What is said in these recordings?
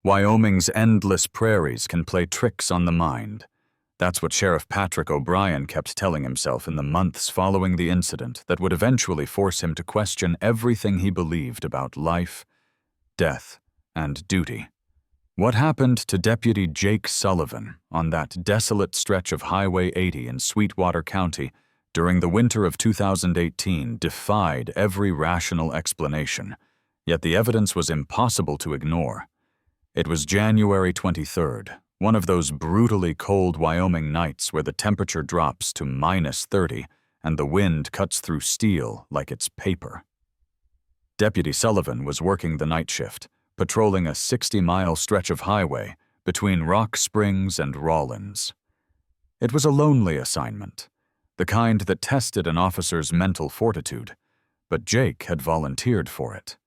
Wyoming's endless prairies can play tricks on the mind. That's what Sheriff Patrick O'Brien kept telling himself in the months following the incident that would eventually force him to question everything he believed about life, death, and duty. What happened to Deputy Jake Sullivan on that desolate stretch of Highway 80 in Sweetwater County during the winter of 2018 defied every rational explanation, yet the evidence was impossible to ignore. It was January 23rd, one of those brutally cold Wyoming nights where the temperature drops to -30 and the wind cuts through steel like it's paper. Deputy Sullivan was working the night shift, patrolling a 60-mile stretch of highway between Rock Springs and Rawlins. It was a lonely assignment, the kind that tested an officer's mental fortitude, but Jake had volunteered for it.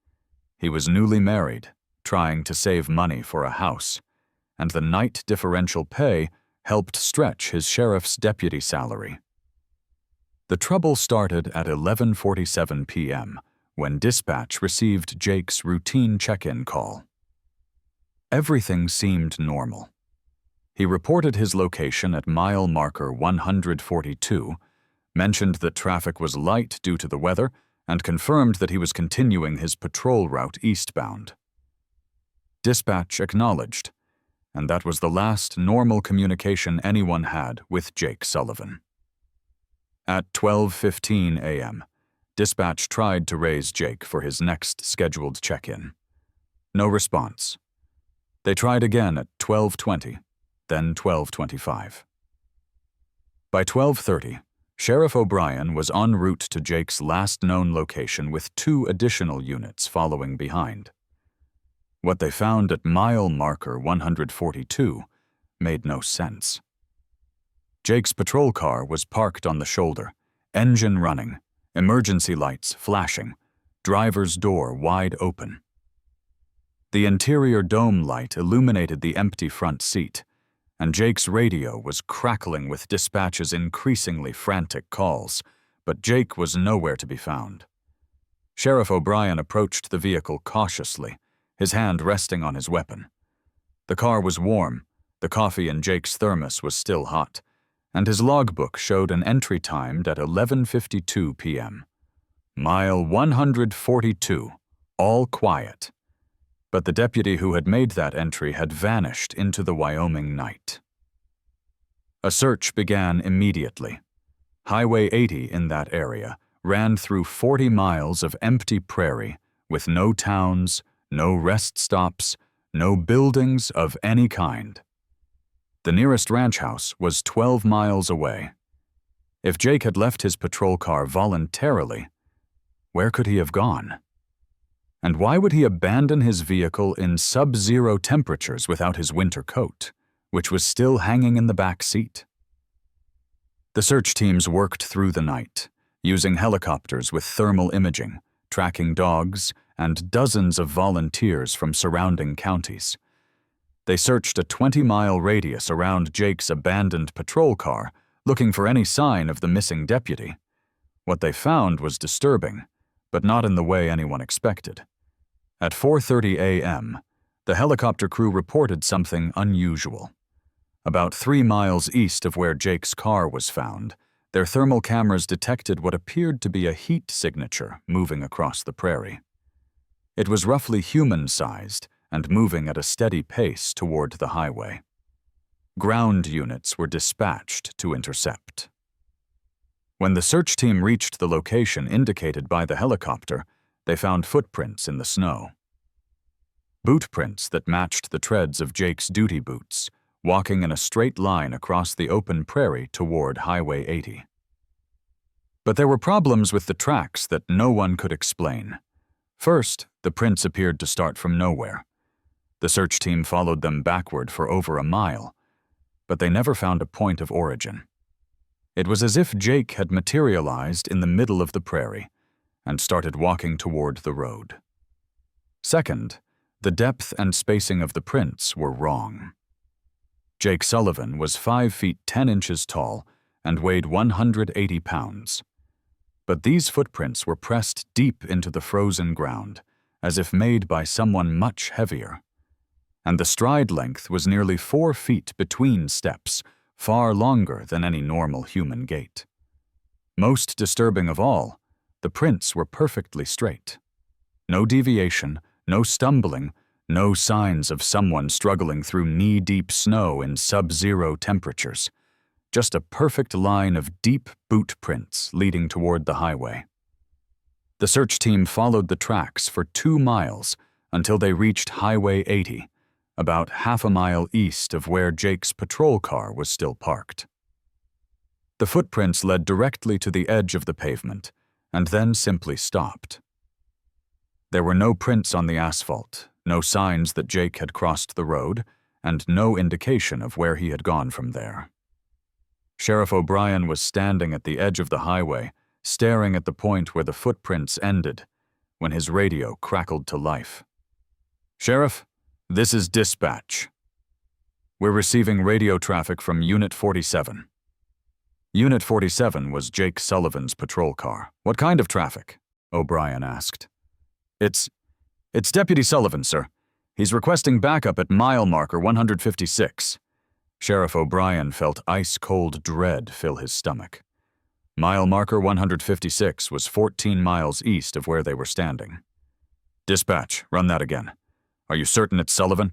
He was newly married, trying to save money for a house, and the night differential pay helped stretch his sheriff's deputy salary. The trouble started at 11:47 p.m., when dispatch received Jake's routine check-in call. Everything seemed normal. He reported his location at mile marker 142, mentioned that traffic was light due to the weather, and confirmed that he was continuing his patrol route eastbound. Dispatch acknowledged, and that was the last normal communication anyone had with Jake Sullivan. At 12:15 a.m., dispatch tried to raise Jake for his next scheduled check-in. No response. They tried again at 12:20, then 12:25. By 12:30, Sheriff O'Brien was en route to Jake's last known location with 2 additional units following behind. What they found at mile marker 142 made no sense. Jake's patrol car was parked on the shoulder, engine running, emergency lights flashing, driver's door wide open. The interior dome light illuminated the empty front seat, and Jake's radio was crackling with dispatch's increasingly frantic calls, but Jake was nowhere to be found. Sheriff O'Brien approached the vehicle cautiously, his hand resting on his weapon. The car was warm, the coffee in Jake's thermos was still hot, and his logbook showed an entry timed at 11:52 p.m. Mile 142, all quiet. But the deputy who had made that entry had vanished into the Wyoming night. A search began immediately. Highway 80 in that area ran through 40 miles of empty prairie with no towns, no rest stops, no buildings of any kind. The nearest ranch house was 12 miles away. If Jake had left his patrol car voluntarily, where could he have gone? And why would he abandon his vehicle in sub-zero temperatures without his winter coat, which was still hanging in the back seat? The search teams worked through the night, using helicopters with thermal imaging, tracking dogs, and dozens of volunteers from surrounding counties. They searched a 20-mile radius around Jake's abandoned patrol car, looking for any sign of the missing deputy. What they found was disturbing, but not in the way anyone expected. At 4:30 a.m., the helicopter crew reported something unusual. About 3 miles east of where Jake's car was found, their thermal cameras detected what appeared to be a heat signature moving across the prairie. It was roughly human-sized and moving at a steady pace toward the highway. Ground units were dispatched to intercept. When the search team reached the location indicated by the helicopter, they found footprints in the snow. Boot prints that matched the treads of Jake's duty boots, walking in a straight line across the open prairie toward Highway 80. But there were problems with the tracks that no one could explain. First, the prints appeared to start from nowhere. The search team followed them backward for over a mile, but they never found a point of origin. It was as if Jake had materialized in the middle of the prairie and started walking toward the road. Second, the depth and spacing of the prints were wrong. Jake Sullivan was 5 feet 10 inches tall and weighed 180 pounds. But these footprints were pressed deep into the frozen ground, as if made by someone much heavier. and the stride length was nearly 4 feet between steps, far longer than any normal human gait. Most disturbing of all, the prints were perfectly straight. No deviation, no stumbling, no signs of someone struggling through knee-deep snow in sub-zero temperatures. Just a perfect line of deep boot prints leading toward the highway. The search team followed the tracks for 2 miles until they reached Highway 80, about half a mile east of where Jake's patrol car was still parked. The footprints led directly to the edge of the pavement and then simply stopped. There were no prints on the asphalt, no signs that Jake had crossed the road, and no indication of where he had gone from there. Sheriff O'Brien was standing at the edge of the highway, staring at the point where the footprints ended, when his radio crackled to life. "Sheriff, this is dispatch. We're receiving radio traffic from Unit 47. Unit 47 was Jake Sullivan's patrol car. What kind of traffic? O'Brien asked. It's Deputy Sullivan, sir. He's requesting backup at mile marker 156. Sheriff O'Brien felt ice-cold dread fill his stomach. Mile marker 156 was 14 miles east of where they were standing. Dispatch, run that again. Are you certain it's Sullivan?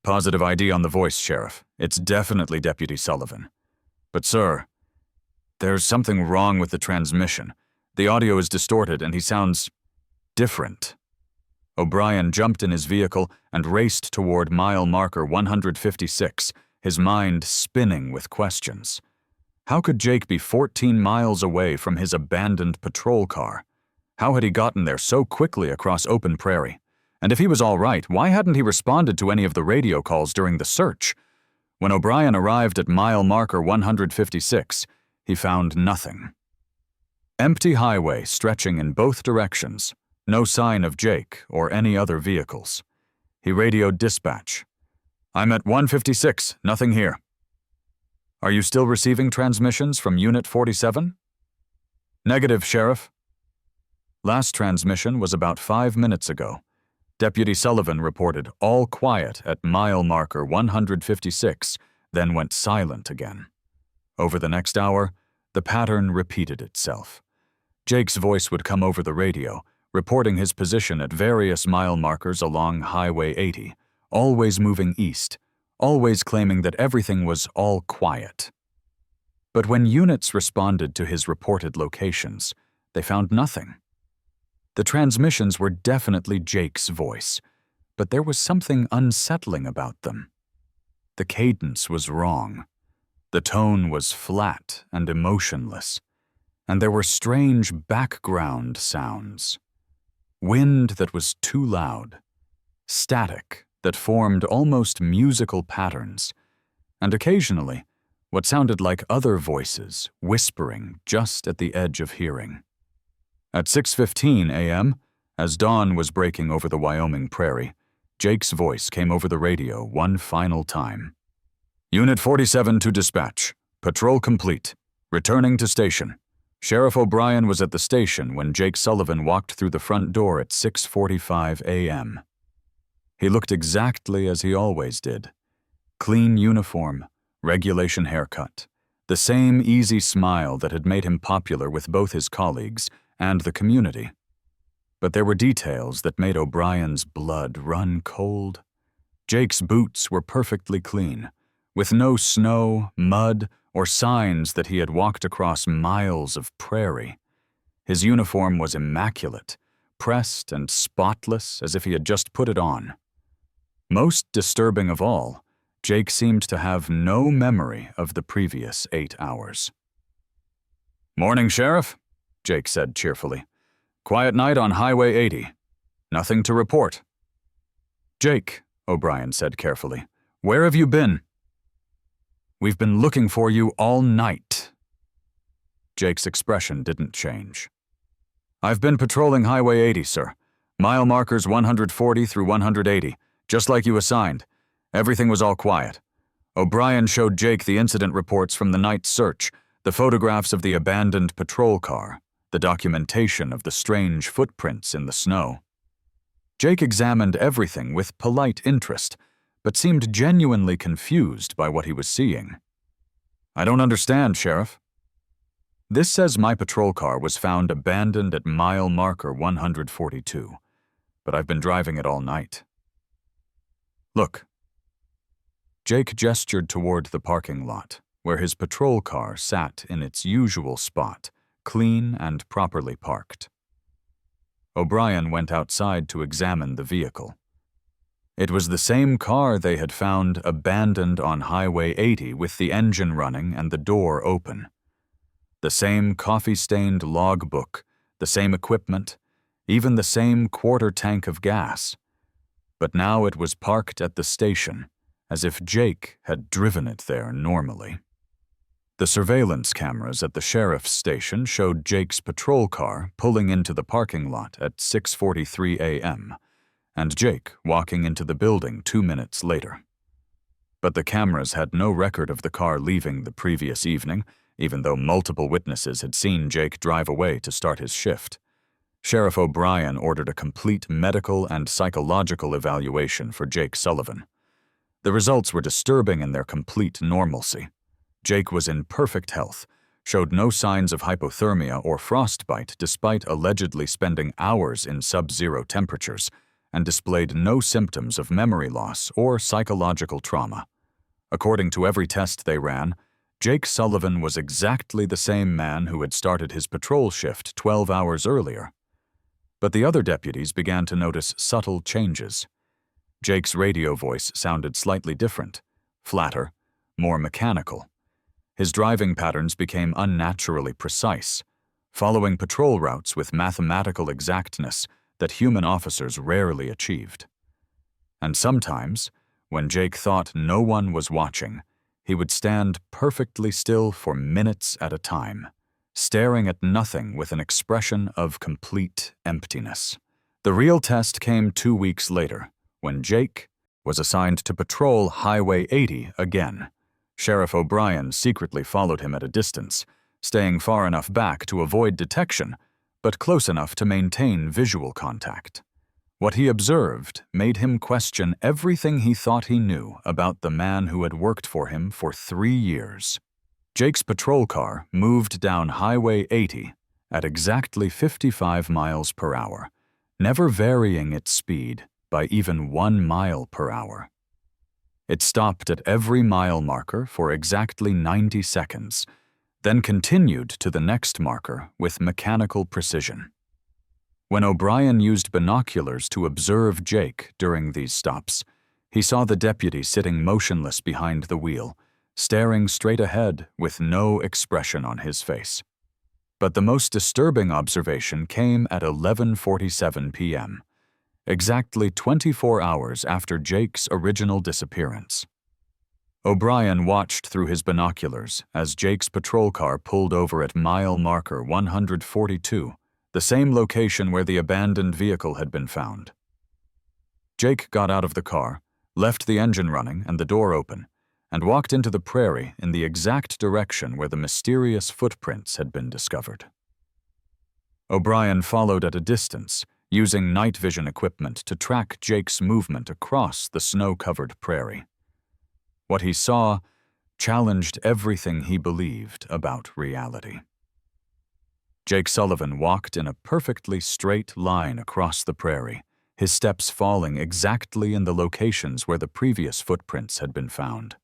Positive ID on the voice, Sheriff. It's definitely Deputy Sullivan. But, sir, there's something wrong with the transmission. The audio is distorted and he sounds different. O'Brien jumped in his vehicle and raced toward mile marker 156, his mind spinning with questions. How could Jake be 14 miles away from his abandoned patrol car? How had he gotten there so quickly across open prairie? And if he was all right, why hadn't he responded to any of the radio calls during the search? When O'Brien arrived at mile marker 156, he found nothing. Empty highway stretching in both directions, no sign of Jake or any other vehicles. He radioed dispatch. "I'm at 156, nothing here." "Are you still receiving transmissions from Unit 47? "Negative, Sheriff." Last transmission was about 5 minutes ago. Deputy Sullivan reported all quiet at mile marker 156, then went silent again. Over the next hour, the pattern repeated itself. Jake's voice would come over the radio, reporting his position at various mile markers along Highway 80, always moving east, always claiming that everything was all quiet. But when units responded to his reported locations, they found nothing. The transmissions were definitely Jake's voice, but there was something unsettling about them. The cadence was wrong. The tone was flat and emotionless, and there were strange background sounds. Wind that was too loud, static that formed almost musical patterns, and occasionally what sounded like other voices whispering just at the edge of hearing. At 6:15 a.m., as dawn was breaking over the Wyoming prairie, Jake's voice came over the radio one final time. "Unit 47 to dispatch. Patrol complete. Returning to station." Sheriff O'Brien was at the station when Jake Sullivan walked through the front door at 6:45 a.m. He looked exactly as he always did. Clean uniform, regulation haircut, the same easy smile that had made him popular with both his colleagues and the community. But there were details that made O'Brien's blood run cold. Jake's boots were perfectly clean, with no snow, mud, or signs that he had walked across miles of prairie. His uniform was immaculate, pressed and spotless as if he had just put it on. Most disturbing of all, Jake seemed to have no memory of the previous 8 hours. "Morning, Sheriff," Jake said cheerfully. "Quiet night on Highway 80. Nothing to report." "Jake," O'Brien said carefully, "where have you been?" "We've been looking for you all night." Jake's expression didn't change. "I've been patrolling Highway 80, sir. Mile markers 140 through 180, just like you assigned. Everything was all quiet. O'Brien showed Jake the incident reports from the night search, the photographs of the abandoned patrol car, the documentation of the strange footprints in the snow. Jake examined everything with polite interest, but seemed genuinely confused by what he was seeing. "I don't understand, Sheriff." "This says my patrol car was found abandoned at mile marker 142, but I've been driving it all night." "Look." Jake gestured toward the parking lot, where his patrol car sat in its usual spot, clean and properly parked. O'Brien went outside to examine the vehicle. It was the same car they had found abandoned on Highway 80 with the engine running and the door open. The same coffee-stained logbook, the same equipment, even the same quarter tank of gas. But now it was parked at the station, as if Jake had driven it there normally. The surveillance cameras at the sheriff's station showed Jake's patrol car pulling into the parking lot at 6:43 a.m., and Jake walking into the building 2 minutes later. But the cameras had no record of the car leaving the previous evening, even though multiple witnesses had seen Jake drive away to start his shift. Sheriff O'Brien ordered a complete medical and psychological evaluation for Jake Sullivan. The results were disturbing in their complete normalcy. Jake was in perfect health, showed no signs of hypothermia or frostbite despite allegedly spending hours in sub-zero temperatures, and displayed no symptoms of memory loss or psychological trauma. According to every test they ran, Jake Sullivan was exactly the same man who had started his patrol shift 12 hours earlier. But the other deputies began to notice subtle changes. Jake's radio voice sounded slightly different, flatter, more mechanical. His driving patterns became unnaturally precise, following patrol routes with mathematical exactness that human officers rarely achieved. And sometimes, when Jake thought no one was watching, he would stand perfectly still for minutes at a time, staring at nothing with an expression of complete emptiness. The real test came 2 weeks later, when Jake was assigned to patrol Highway 80 again. Sheriff O'Brien secretly followed him at a distance, staying far enough back to avoid detection, but close enough to maintain visual contact. What he observed made him question everything he thought he knew about the man who had worked for him for 3 years. Jake's patrol car moved down Highway 80 at exactly 55 miles per hour, never varying its speed by even 1 mile per hour. It stopped at every mile marker for exactly 90 seconds, then continued to the next marker with mechanical precision. When O'Brien used binoculars to observe Jake during these stops, he saw the deputy sitting motionless behind the wheel, staring straight ahead with no expression on his face. But the most disturbing observation came at 11:47 p.m., exactly 24 hours after Jake's original disappearance. O'Brien watched through his binoculars as Jake's patrol car pulled over at mile marker 142, the same location where the abandoned vehicle had been found. Jake got out of the car, left the engine running and the door open, and walked into the prairie in the exact direction where the mysterious footprints had been discovered. O'Brien followed at a distance, using night vision equipment to track Jake's movement across the snow-covered prairie. What he saw challenged everything he believed about reality. Jake Sullivan walked in a perfectly straight line across the prairie, his steps falling exactly in the locations where the previous footprints had been found.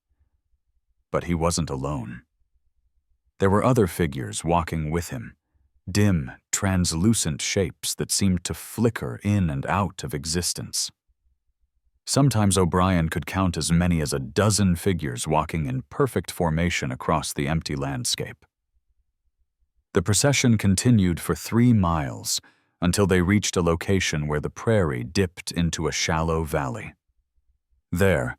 But he wasn't alone. There were other figures walking with him, dim, translucent shapes that seemed to flicker in and out of existence. Sometimes O'Brien could count as many as 12 figures walking in perfect formation across the empty landscape. The procession continued for 3 miles until they reached a location where the prairie dipped into a shallow valley. There,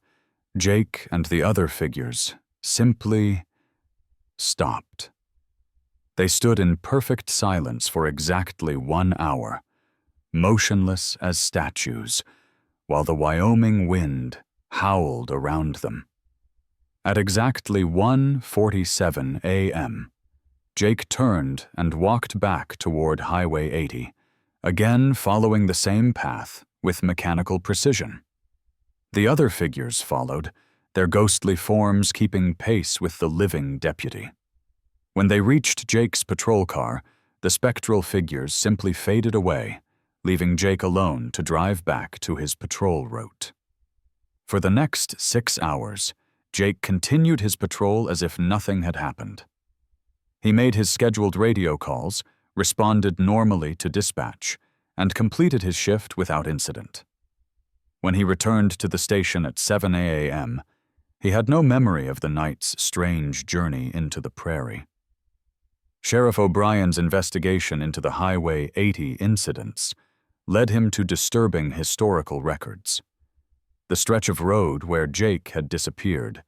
Jake and the other figures simply stopped. They stood in perfect silence for exactly 1 hour, motionless as statues, while the Wyoming wind howled around them. At exactly 1:47 a.m., Jake turned and walked back toward Highway 80, again following the same path with mechanical precision. The other figures followed, their ghostly forms keeping pace with the living deputy. When they reached Jake's patrol car, the spectral figures simply faded away, leaving Jake alone to drive back to his patrol route. For the next 6 hours, Jake continued his patrol as if nothing had happened. He made his scheduled radio calls, responded normally to dispatch, and completed his shift without incident. When he returned to the station at 7 a.m., he had no memory of the night's strange journey into the prairie. Sheriff O'Brien's investigation into the Highway 80 incidents led him to disturbing historical records. The stretch of road where Jake had disappeared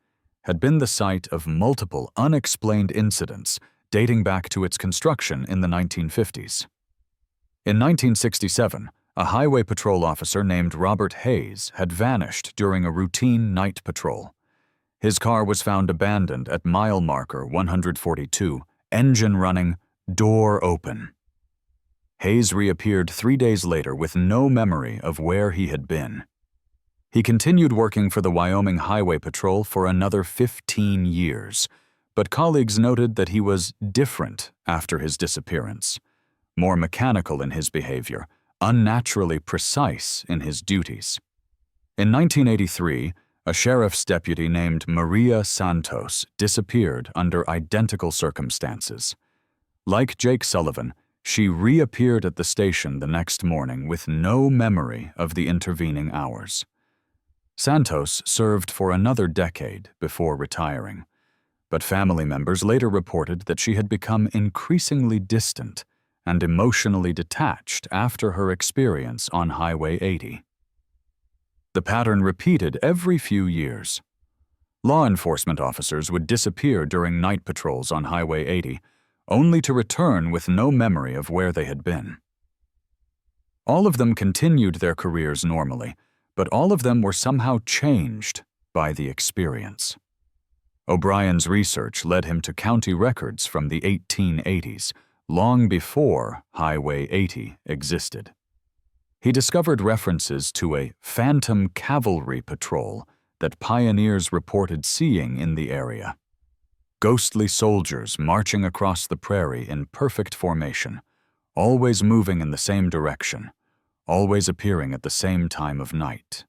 had been the site of multiple unexplained incidents dating back to its construction in the 1950s. In 1967, a highway patrol officer named Robert Hayes had vanished during a routine night patrol. His car was found abandoned at mile marker 142, engine running, door open. Hayes reappeared 3 days later with no memory of where he had been. He continued working for the Wyoming Highway Patrol for another 15 years, but colleagues noted that he was different after his disappearance, more mechanical in his behavior, unnaturally precise in his duties. In 1983, a sheriff's deputy named Maria Santos disappeared under identical circumstances. Like Jake Sullivan, she reappeared at the station the next morning with no memory of the intervening hours. Santos served for another decade before retiring, but family members later reported that she had become increasingly distant and emotionally detached after her experience on Highway 80. The pattern repeated every few years. Law enforcement officers would disappear during night patrols on Highway 80, only to return with no memory of where they had been. All of them continued their careers normally, but all of them were somehow changed by the experience. O'Brien's research led him to county records from the 1880s, long before Highway 80 existed. He discovered references to a phantom cavalry patrol that pioneers reported seeing in the area. Ghostly soldiers marching across the prairie in perfect formation, always moving in the same direction, always appearing at the same time of night.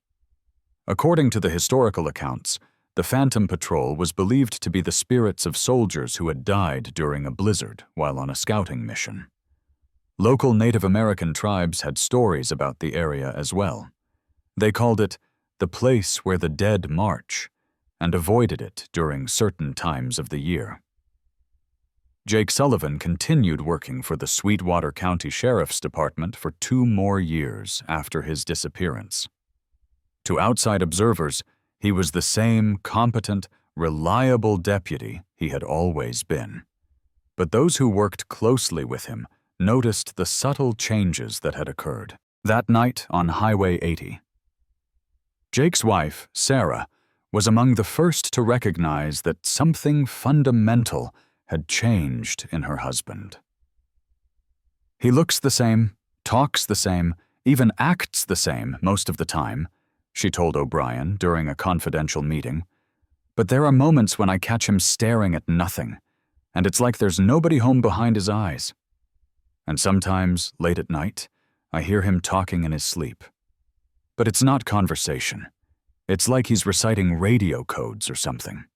According to the historical accounts, the Phantom Patrol was believed to be the spirits of soldiers who had died during a blizzard while on a scouting mission. Local Native American tribes had stories about the area as well. They called it the place where the dead march and avoided it during certain times of the year. Jake Sullivan continued working for the Sweetwater County Sheriff's Department for 2 more years after his disappearance. To outside observers, he was the same competent, reliable deputy he had always been. But those who worked closely with him noticed the subtle changes that had occurred that night on Highway 80. Jake's wife, Sarah, was among the first to recognize that something fundamental had changed in her husband. He looks the same, talks the same, even acts the same most of the time, she told O'Brien during a confidential meeting. But there are moments when I catch him staring at nothing, and it's like there's nobody home behind his eyes. And sometimes, late at night, I hear him talking in his sleep. But it's not conversation. It's like he's reciting radio codes or something.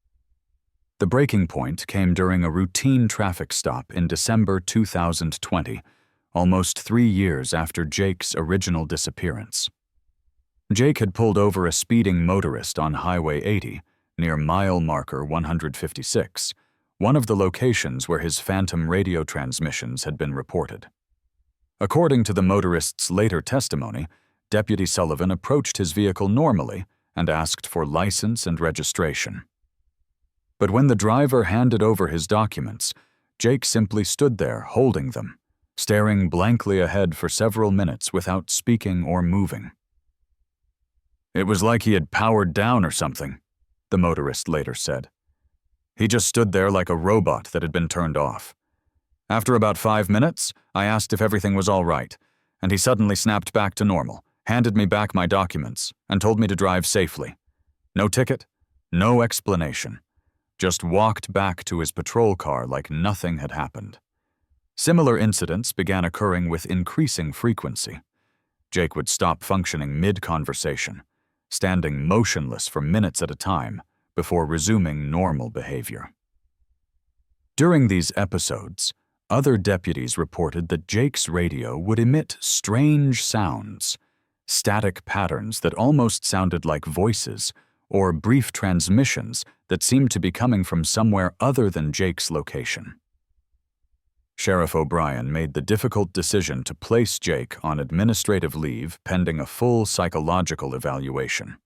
The breaking point came during a routine traffic stop in December 2020, almost 3 years after Jake's original disappearance. Jake had pulled over a speeding motorist on Highway 80 near mile marker 156, one of the locations where his phantom radio transmissions had been reported. According to the motorist's later testimony, Deputy Sullivan approached his vehicle normally and asked for license and registration. But when the driver handed over his documents, Jake simply stood there holding them, staring blankly ahead for several minutes without speaking or moving. It was like he had powered down or something, the motorist later said. He just stood there like a robot that had been turned off. After about 5 minutes, I asked if everything was all right, and he suddenly snapped back to normal, handed me back my documents, and told me to drive safely. No ticket, no explanation. Just walked back to his patrol car like nothing had happened. Similar incidents began occurring with increasing frequency. Jake would stop functioning mid-conversation, standing motionless for minutes at a time before resuming normal behavior. During these episodes, other deputies reported that Jake's radio would emit strange sounds, static patterns that almost sounded like voices, or brief transmissions that seemed to be coming from somewhere other than Jake's location. Sheriff O'Brien made the difficult decision to place Jake on administrative leave pending a full psychological evaluation.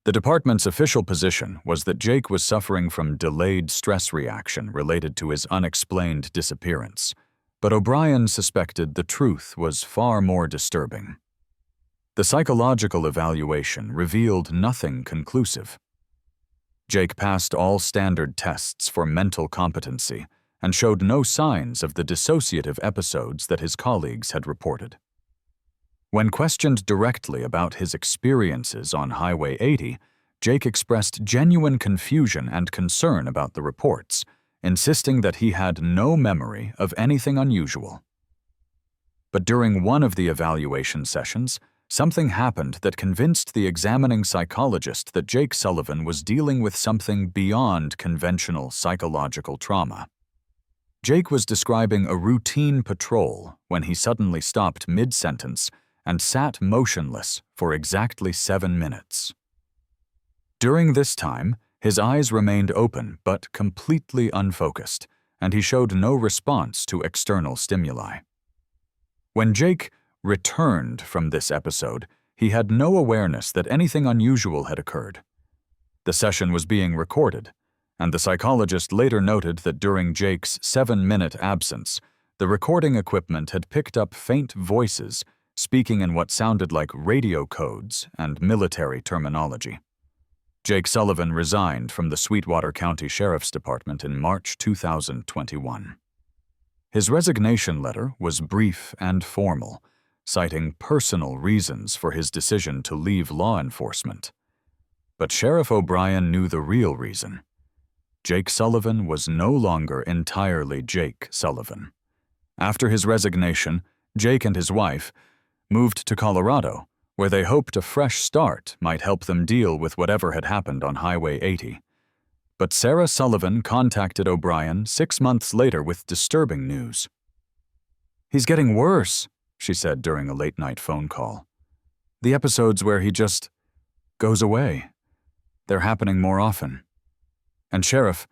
The department's official position was that Jake was suffering from delayed stress reaction related to his unexplained disappearance, but O'Brien suspected the truth was far more disturbing. The psychological evaluation revealed nothing conclusive. Jake passed all standard tests for mental competency and showed no signs of the dissociative episodes that his colleagues had reported. When questioned directly about his experiences on Highway 80, Jake expressed genuine confusion and concern about the reports, insisting that he had no memory of anything unusual. But during one of the evaluation sessions, something happened that convinced the examining psychologist that Jake Sullivan was dealing with something beyond conventional psychological trauma. Jake was describing a routine patrol when he suddenly stopped mid-sentence and sat motionless for exactly 7 minutes. During this time, his eyes remained open but completely unfocused, and he showed no response to external stimuli. When Jake returned from this episode, he had no awareness that anything unusual had occurred. The session was being recorded, and the psychologist later noted that during Jake's 7-minute absence, the recording equipment had picked up faint voices speaking in what sounded like radio codes and military terminology. Jake Sullivan resigned from the Sweetwater County Sheriff's Department in March 2021. His resignation letter was brief and formal, citing personal reasons for his decision to leave law enforcement. But Sheriff O'Brien knew the real reason. Jake Sullivan was no longer entirely Jake Sullivan. After his resignation, Jake and his wife moved to Colorado, where they hoped a fresh start might help them deal with whatever had happened on Highway 80. But Sarah Sullivan contacted O'Brien 6 months later with disturbing news. "He's getting worse," she said during a late-night phone call. "The episodes where he just goes away, they're happening more often. And Sheriff,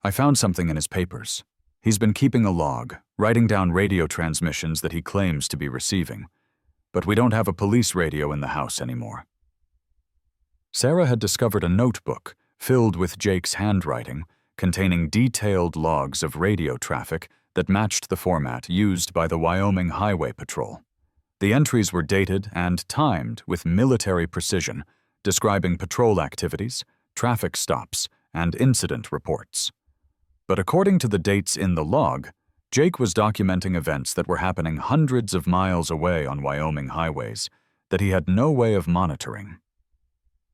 I found something in his papers. He's been keeping a log, writing down radio transmissions that he claims to be receiving. But we don't have a police radio in the house anymore." Sarah had discovered a notebook filled with Jake's handwriting, containing detailed logs of radio traffic that matched the format used by the Wyoming Highway Patrol. The entries were dated and timed with military precision, describing patrol activities, traffic stops, and incident reports. But according to the dates in the log, Jake was documenting events that were happening hundreds of miles away on Wyoming highways that he had no way of monitoring.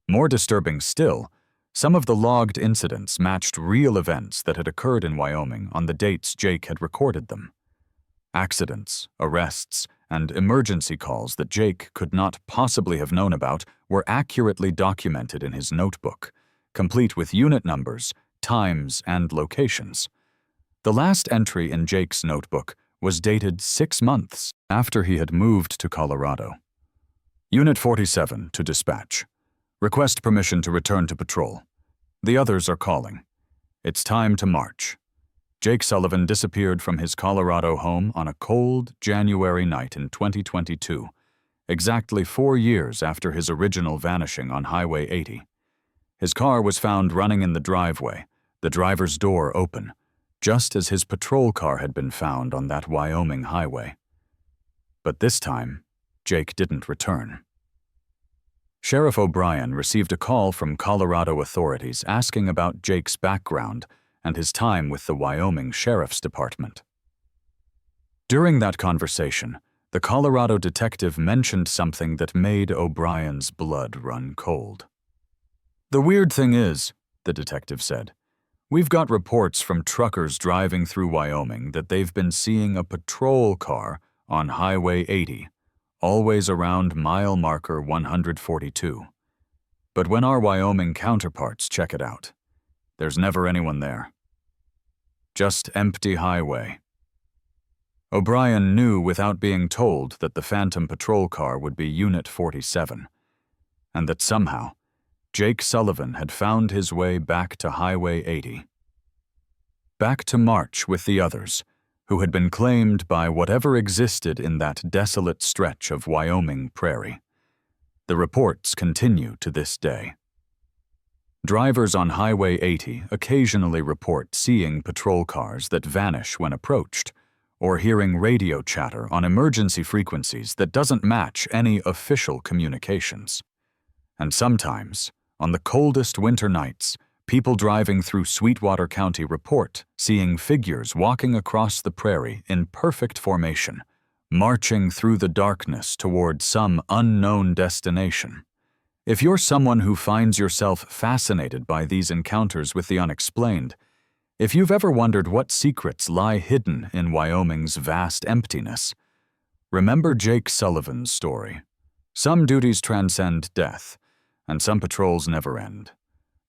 More disturbing still, some of the logged incidents matched real events that had occurred in Wyoming on the dates Jake had recorded them. Accidents, arrests, and emergency calls that Jake could not possibly have known about were accurately documented in his notebook, complete with unit numbers, times, and locations. The last entry in Jake's notebook was dated 6 months after he had moved to Colorado. Unit 47 to dispatch. Request permission to return to patrol. The others are calling. It's time to march. Jake Sullivan disappeared from his Colorado home on a cold January night in 2022, exactly 4 years after his original vanishing on Highway 80. His car was found running in the driveway, the driver's door open, just as his patrol car had been found on that Wyoming highway. But this time, Jake didn't return. Sheriff O'Brien received a call from Colorado authorities asking about Jake's background and his time with the Wyoming Sheriff's Department. During that conversation, The Colorado detective mentioned something that made O'Brien's blood run cold. "The weird thing is," the detective said, "we've got reports from truckers driving through Wyoming that they've been seeing a patrol car on Highway 80, always around mile marker 142. But when our Wyoming counterparts check it out, there's never anyone there. Just empty highway." O'Brien knew without being told that the phantom patrol car would be Unit 47, and that somehow Jake Sullivan had found his way back to Highway 80. Back to march with the others, who had been claimed by whatever existed in that desolate stretch of Wyoming prairie. The reports continue to this day. Drivers on Highway 80 occasionally report seeing patrol cars that vanish when approached, or hearing radio chatter on emergency frequencies that doesn't match any official communications. And sometimes, on the coldest winter nights, people driving through Sweetwater County report seeing figures walking across the prairie in perfect formation, marching through the darkness toward some unknown destination. If you're someone who finds yourself fascinated by these encounters with the unexplained, if you've ever wondered what secrets lie hidden in Wyoming's vast emptiness, remember Jake Sullivan's story. Some duties transcend death, and some patrols never end.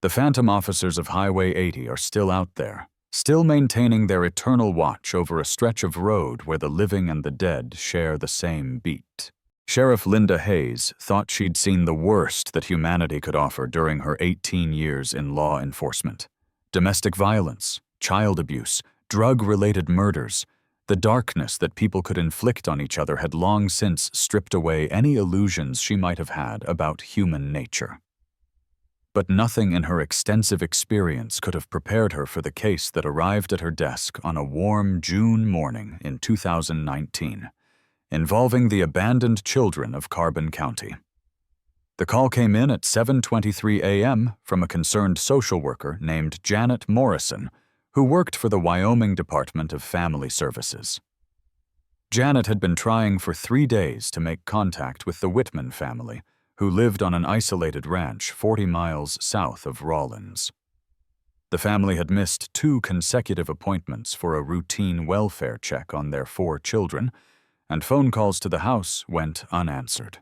The phantom officers of Highway 80 are still out there, still maintaining their eternal watch over a stretch of road where the living and the dead share the same beat. Sheriff Linda Hayes thought she'd seen the worst that humanity could offer during her 18 years in law enforcement. Domestic violence, child abuse, drug-related murders. The darkness that people could inflict on each other had long since stripped away any illusions she might have had about human nature. But nothing in her extensive experience could have prepared her for the case that arrived at her desk on a warm June morning in 2019, involving the abandoned children of Carbon County. The call came in at 7:23 a.m. from a concerned social worker named Janet Morrison, who worked for the Wyoming Department of Family Services. Janet had been trying for 3 days to make contact with the Whitman family, who lived on an isolated ranch 40 miles south of Rawlins. The family had missed 2 consecutive appointments for a routine welfare check on their 4 children, and phone calls to the house went unanswered.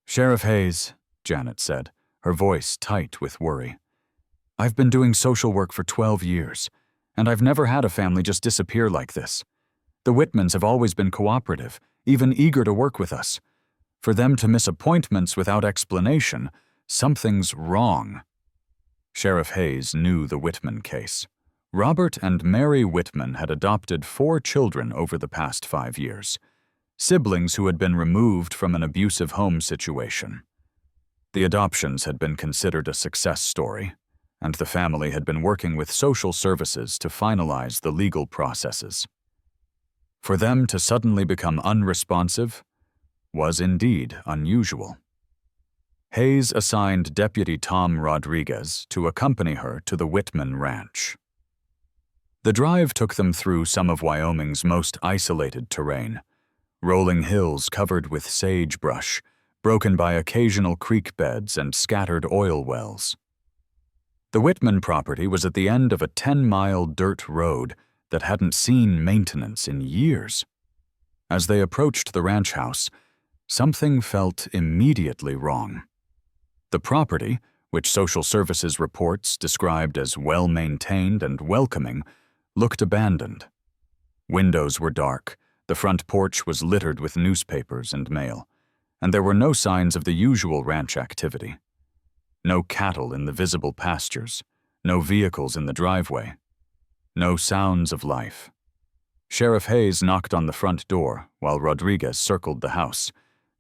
"Sheriff Hayes," Janet said, her voice tight with worry. "I've been doing social work for 12 years, and I've never had a family just disappear like this. The Whitmans have always been cooperative, even eager to work with us. For them to miss appointments without explanation, something's wrong." Sheriff Hayes knew the Whitman case. Robert and Mary Whitman had adopted 4 children over the past 5 years, siblings who had been removed from an abusive home situation. The adoptions had been considered a success story, and the family had been working with social services to finalize the legal processes. For them to suddenly become unresponsive was indeed unusual. Hayes assigned Deputy Tom Rodriguez to accompany her to the Whitman Ranch. The drive took them through some of Wyoming's most isolated terrain, rolling hills covered with sagebrush, broken by occasional creek beds and scattered oil wells. The Whitman property was at the end of a 10-mile dirt road that hadn't seen maintenance in years. As they approached the ranch house, something felt immediately wrong. The property, which social services reports described as well-maintained and welcoming, looked abandoned. Windows were dark, the front porch was littered with newspapers and mail, and there were no signs of the usual ranch activity. No cattle in the visible pastures, no vehicles in the driveway, no sounds of life. Sheriff Hayes knocked on the front door while Rodriguez circled the house,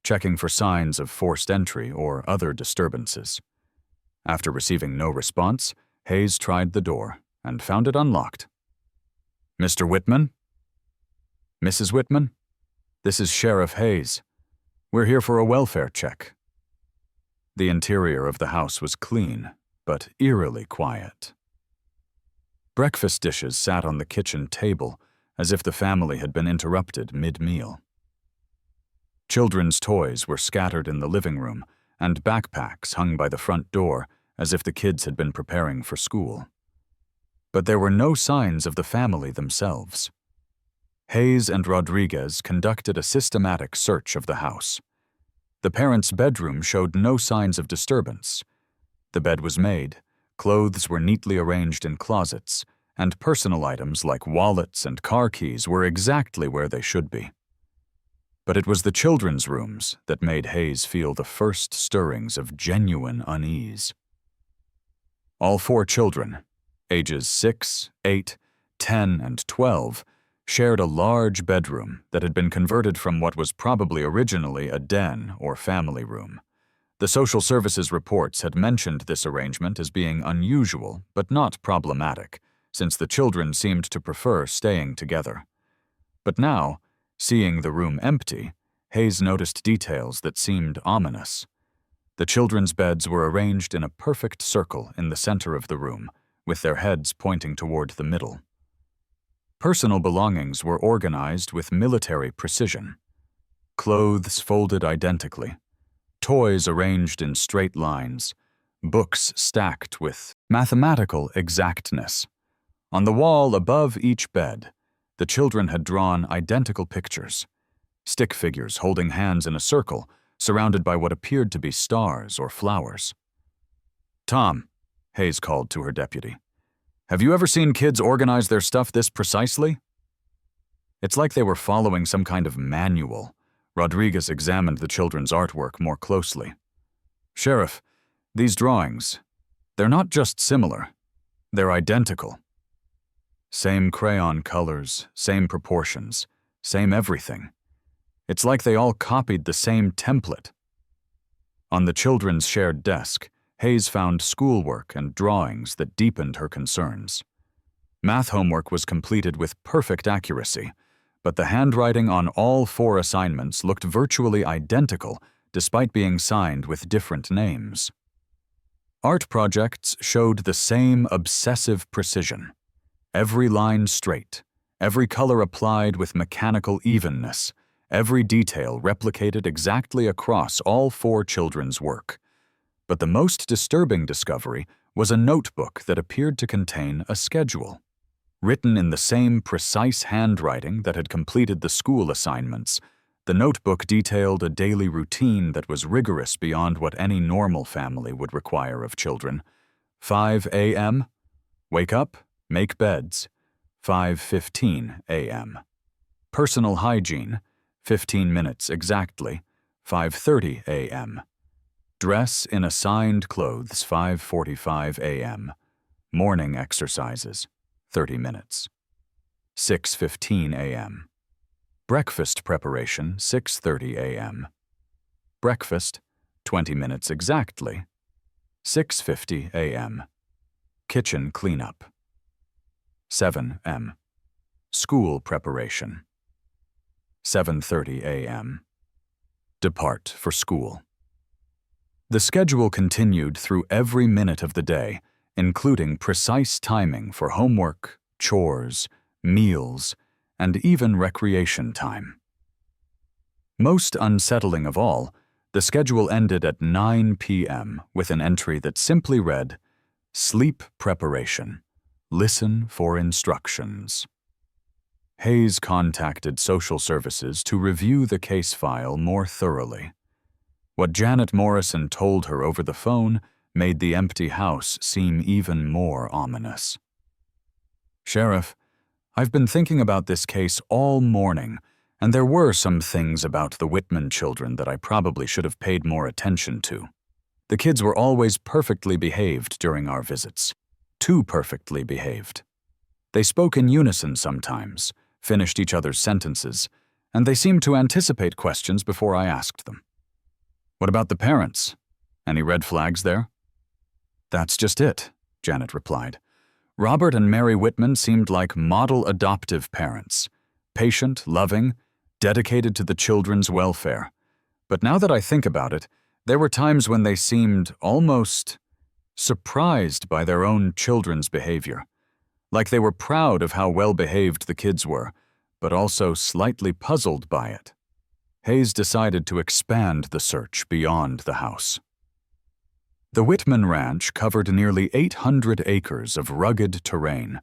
checking for signs of forced entry or other disturbances. After receiving no response, Hayes tried the door and found it unlocked. "Mr. Whitman?" "Mrs. Whitman? This is Sheriff Hayes. We're here for a welfare check." The interior of the house was clean, but eerily quiet. Breakfast dishes sat on the kitchen table, as if the family had been interrupted mid-meal. Children's toys were scattered in the living room, and backpacks hung by the front door as if the kids had been preparing for school. But there were no signs of the family themselves. Hayes and Rodriguez conducted a systematic search of the house. The parents' bedroom showed no signs of disturbance. The bed was made, clothes were neatly arranged in closets, and personal items like wallets and car keys were exactly where they should be. But it was the children's rooms that made Hayes feel the first stirrings of genuine unease. All 4 children, ages 6, 8, 10, and 12, shared a large bedroom that had been converted from what was probably originally a den or family room. The social services reports had mentioned this arrangement as being unusual but not problematic, since the children seemed to prefer staying together. But now, seeing the room empty, Hayes noticed details that seemed ominous. The children's beds were arranged in a perfect circle in the center of the room, with their heads pointing toward the middle. Personal belongings were organized with military precision. Clothes folded identically, toys arranged in straight lines, books stacked with mathematical exactness. On the wall above each bed, the children had drawn identical pictures, stick figures holding hands in a circle, surrounded by what appeared to be stars or flowers. "Tom," Hayes called to her deputy, "have you ever seen kids organize their stuff this precisely?" It's like they were following some kind of manual. Rodriguez examined the children's artwork more closely. "Sheriff, these drawings, they're not just similar, they're identical. Same crayon colors, same proportions, same everything. It's like they all copied the same template." On the children's shared desk, Hayes found schoolwork and drawings that deepened her concerns. Math homework was completed with perfect accuracy, but the handwriting on all 4 assignments looked virtually identical despite being signed with different names. Art projects showed the same obsessive precision. Every line straight, every color applied with mechanical evenness, every detail replicated exactly across all 4 children's work. But the most disturbing discovery was a notebook that appeared to contain a schedule. Written in the same precise handwriting that had completed the school assignments, the notebook detailed a daily routine that was rigorous beyond what any normal family would require of children. 5 a.m., wake up, make beds. 5:15 a.m. Personal hygiene, 15 minutes exactly. 5:30 a.m. Dress in assigned clothes, 5:45 a.m. Morning exercises, 30 minutes. 6:15 a.m. Breakfast preparation, 6:30 a.m. Breakfast, 20 minutes exactly. 6:50 a.m. Kitchen cleanup. 7 m. School preparation. 7:30 a.m. Depart for school. The schedule continued through every minute of the day, including precise timing for homework, chores, meals, and even recreation time. Most unsettling of all, the schedule ended at 9 p.m. with an entry that simply read, "Sleep preparation. Listen for instructions." Hayes contacted social services to review the case file more thoroughly. What Janet Morrison told her over the phone made the empty house seem even more ominous. "Sheriff, I've been thinking about this case all morning, and there were some things about the Whitman children that I probably should have paid more attention to. The kids were always perfectly behaved during our visits. Too perfectly behaved. They spoke in unison sometimes, finished each other's sentences, and they seemed to anticipate questions before I asked them. What about the parents? Any red flags there?" "That's just it," Janet replied. "Robert and Mary Whitman seemed like model adoptive parents, patient, loving, dedicated to the children's welfare. But now that I think about it, there were times when they seemed almost surprised by their own children's behavior, like they were proud of how well-behaved the kids were, but also slightly puzzled by it." Hayes decided to expand the search beyond the house. The Whitman Ranch covered nearly 800 acres of rugged terrain,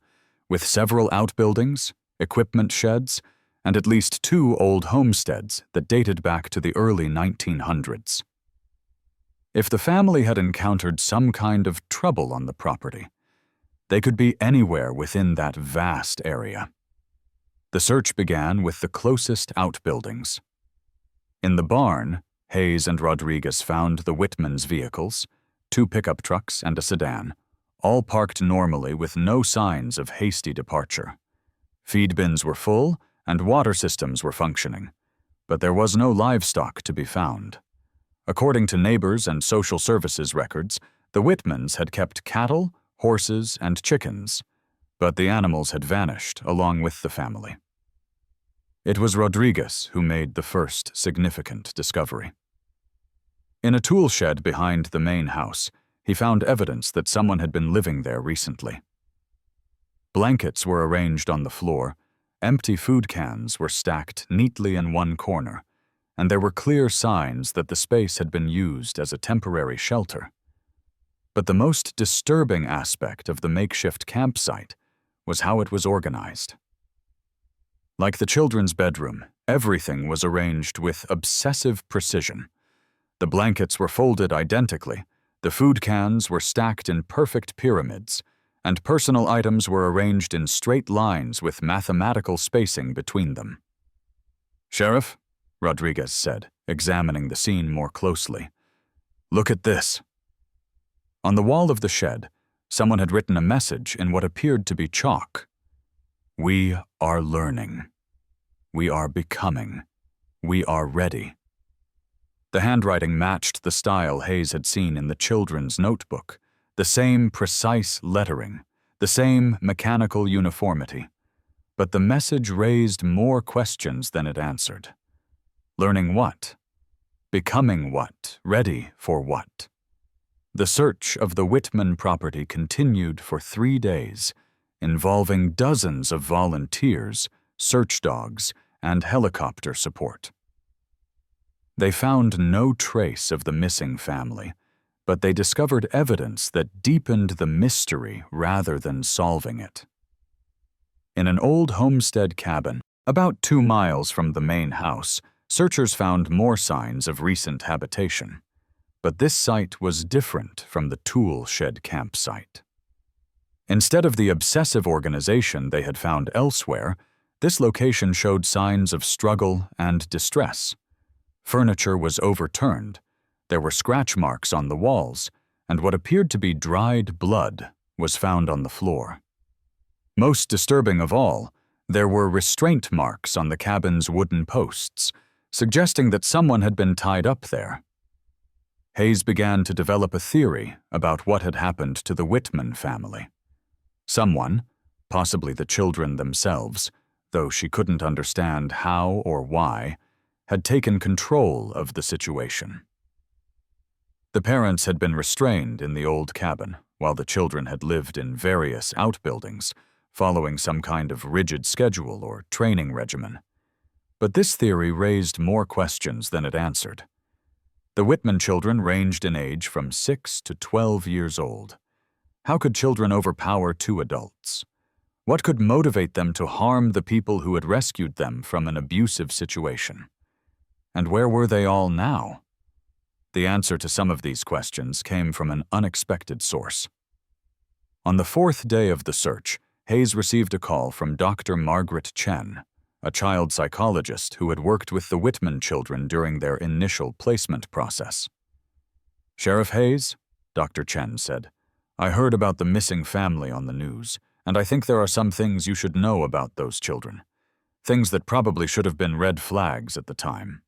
with several outbuildings, equipment sheds, and at least 2 old homesteads that dated back to the early 1900s. If the family had encountered some kind of trouble on the property, they could be anywhere within that vast area. The search began with the closest outbuildings. In the barn, Hayes and Rodriguez found the Whitmans' vehicles, 2 pickup trucks and a sedan, all parked normally with no signs of hasty departure. Feed bins were full and water systems were functioning, but there was no livestock to be found. According to neighbors and social services records, the Whitmans had kept cattle, horses, and chickens, but the animals had vanished along with the family. It was Rodriguez who made the first significant discovery. In a tool shed behind the main house, he found evidence that someone had been living there recently. Blankets were arranged on the floor, empty food cans were stacked neatly in one corner, and there were clear signs that the space had been used as a temporary shelter. But the most disturbing aspect of the makeshift campsite was how it was organized. Like the children's bedroom, everything was arranged with obsessive precision. The blankets were folded identically, the food cans were stacked in perfect pyramids, and personal items were arranged in straight lines with mathematical spacing between them. "Sheriff," Rodriguez said, examining the scene more closely, "look at this." On the wall of the shed, someone had written a message in what appeared to be chalk. "We are learning. We are becoming. We are ready." The handwriting matched the style Hayes had seen in the children's notebook, the same precise lettering, the same mechanical uniformity. But the message raised more questions than it answered. Learning what? Becoming what? Ready for what? The search of the Whitman property continued for 3 days, involving dozens of volunteers, search dogs, and helicopter support. They found no trace of the missing family, but they discovered evidence that deepened the mystery rather than solving it. In an old homestead cabin, about 2 miles from the main house, searchers found more signs of recent habitation. But this site was different from the tool shed campsite. Instead of the obsessive organization they had found elsewhere, this location showed signs of struggle and distress. Furniture was overturned, there were scratch marks on the walls, and what appeared to be dried blood was found on the floor. Most disturbing of all, there were restraint marks on the cabin's wooden posts, suggesting that someone had been tied up there. Hayes began to develop a theory about what had happened to the Whitman family. Someone, possibly the children themselves, though she couldn't understand how or why, had taken control of the situation. The parents had been restrained in the old cabin, while the children had lived in various outbuildings, following some kind of rigid schedule or training regimen. But this theory raised more questions than it answered. The Whitman children ranged in age from 6 to 12 years old. How could children overpower 2 adults? What could motivate them to harm the people who had rescued them from an abusive situation? And where were they all now? The answer to some of these questions came from an unexpected source. On the 4th day of the search, Hayes received a call from Dr. Margaret Chen, a child psychologist who had worked with the Whitman children during their initial placement process. "Sheriff Hayes," Dr. Chen said, "I heard about the missing family on the news, and I think there are some things you should know about those children. Things that probably should have been red flags at the time."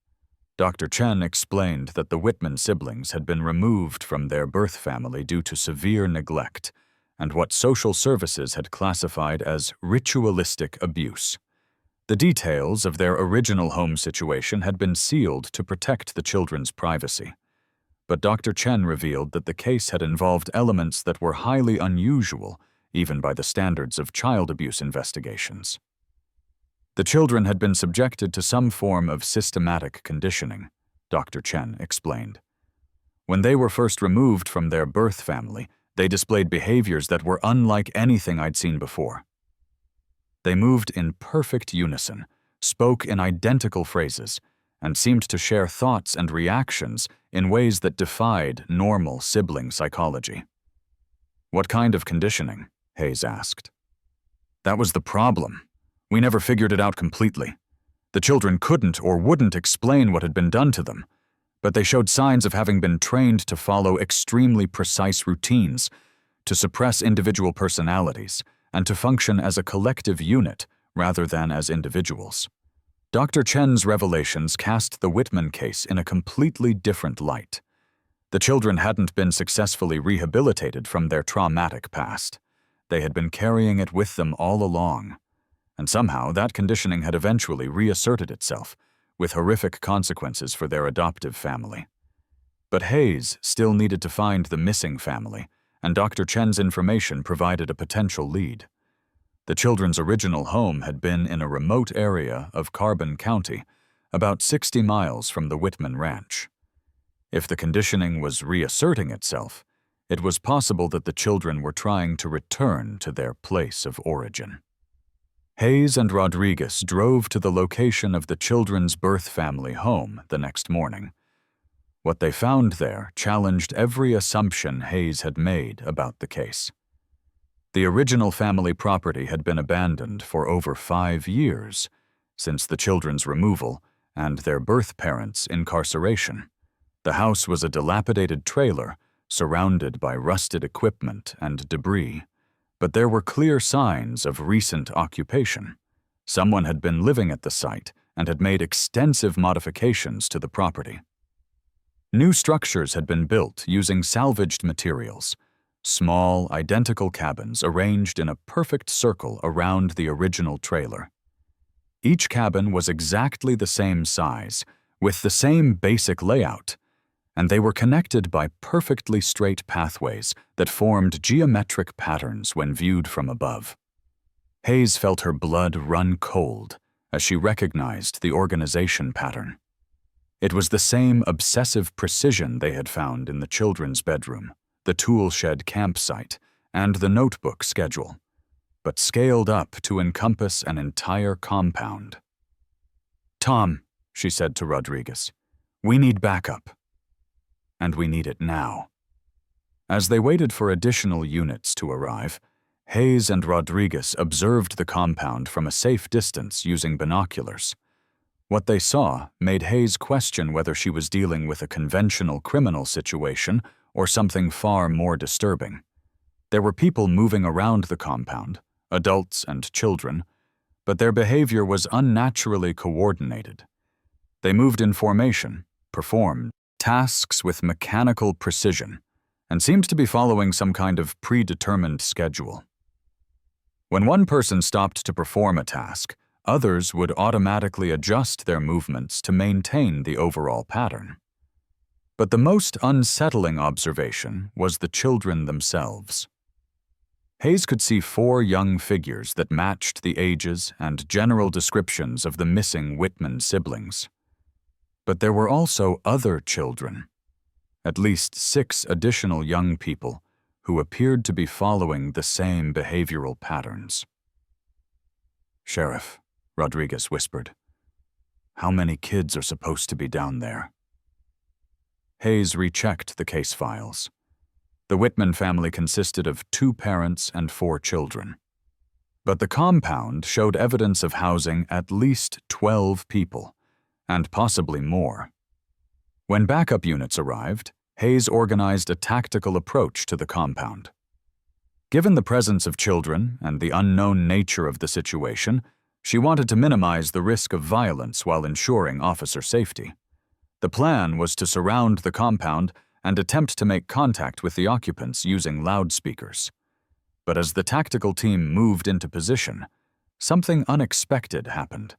Dr. Chen explained that the Whitman siblings had been removed from their birth family due to severe neglect and what social services had classified as ritualistic abuse. The details of their original home situation had been sealed to protect the children's privacy. But Dr. Chen revealed that the case had involved elements that were highly unusual, even by the standards of child abuse investigations. The children had been subjected to some form of systematic conditioning, Dr. Chen explained. When they were first removed from their birth family, they displayed behaviors that were unlike anything I'd seen before. They moved in perfect unison, spoke in identical phrases, and seemed to share thoughts and reactions in ways that defied normal sibling psychology. "What kind of conditioning?" Hayes asked. "That was the problem. We never figured it out completely. The children couldn't or wouldn't explain what had been done to them, but they showed signs of having been trained to follow extremely precise routines, to suppress individual personalities, and to function as a collective unit rather than as individuals." Dr. Chen's revelations cast the Whitman case in a completely different light. The children hadn't been successfully rehabilitated from their traumatic past. They had been carrying it with them all along, and somehow that conditioning had eventually reasserted itself, with horrific consequences for their adoptive family. But Hayes still needed to find the missing family, and Dr. Chen's information provided a potential lead. The children's original home had been in a remote area of Carbon County, about 60 miles from the Whitman Ranch. If the conditioning was reasserting itself, it was possible that the children were trying to return to their place of origin. Hayes and Rodriguez drove to the location of the children's birth family home the next morning. What they found there challenged every assumption Hayes had made about the case. The original family property had been abandoned for over 5 years, since the children's removal and their birth parents' incarceration. The house was a dilapidated trailer surrounded by rusted equipment and debris, but there were clear signs of recent occupation. Someone had been living at the site and had made extensive modifications to the property. New structures had been built using salvaged materials, small, identical cabins arranged in a perfect circle around the original trailer. Each cabin was exactly the same size, with the same basic layout, and they were connected by perfectly straight pathways that formed geometric patterns when viewed from above. Hayes felt her blood run cold as she recognized the organization pattern. It was the same obsessive precision they had found in the children's bedroom, the tool shed campsite, and the notebook schedule, but scaled up to encompass an entire compound. "Tom," she said to Rodriguez, "we need backup. And we need it now." As they waited for additional units to arrive, Hayes and Rodriguez observed the compound from a safe distance using binoculars. What they saw made Hayes question whether she was dealing with a conventional criminal situation or something far more disturbing. There were people moving around the compound, adults and children, but their behavior was unnaturally coordinated. They moved in formation, performed tasks with mechanical precision, and seemed to be following some kind of predetermined schedule. When one person stopped to perform a task, others would automatically adjust their movements to maintain the overall pattern. But the most unsettling observation was the children themselves. Hayes could see 4 young figures that matched the ages and general descriptions of the missing Whitman siblings. But there were also other children, at least 6 additional young people who appeared to be following the same behavioral patterns. "Sheriff," Rodriguez whispered, "how many kids are supposed to be down there?" Hayes rechecked the case files. The Whitman family consisted of 2 parents and 4 children. But the compound showed evidence of housing at least 12 people, and possibly more. When backup units arrived, Hayes organized a tactical approach to the compound. Given the presence of children and the unknown nature of the situation, she wanted to minimize the risk of violence while ensuring officer safety. The plan was to surround the compound and attempt to make contact with the occupants using loudspeakers. But as the tactical team moved into position, something unexpected happened.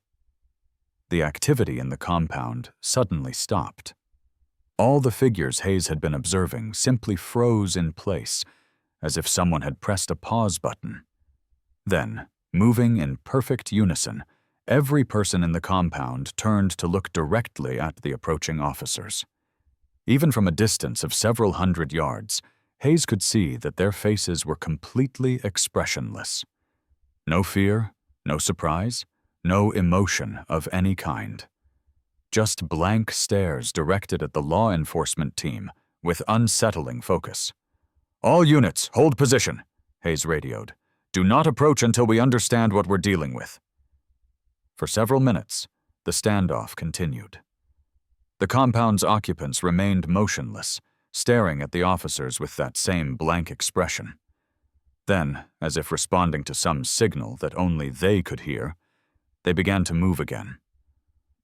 The activity in the compound suddenly stopped. All the figures Hayes had been observing simply froze in place, as if someone had pressed a pause button. Then, moving in perfect unison, Every person in the compound turned to look directly at the approaching officers. Even from a distance of several hundred yards, Hayes could see that their faces were completely expressionless. No fear, no surprise, no emotion of any kind. Just blank stares directed at the law enforcement team with unsettling focus. "All units, hold position," Hayes radioed. "Do not approach until we understand what we're dealing with." For several minutes, the standoff continued. The compound's occupants remained motionless, staring at the officers with that same blank expression. Then, as if responding to some signal that only they could hear, they began to move again.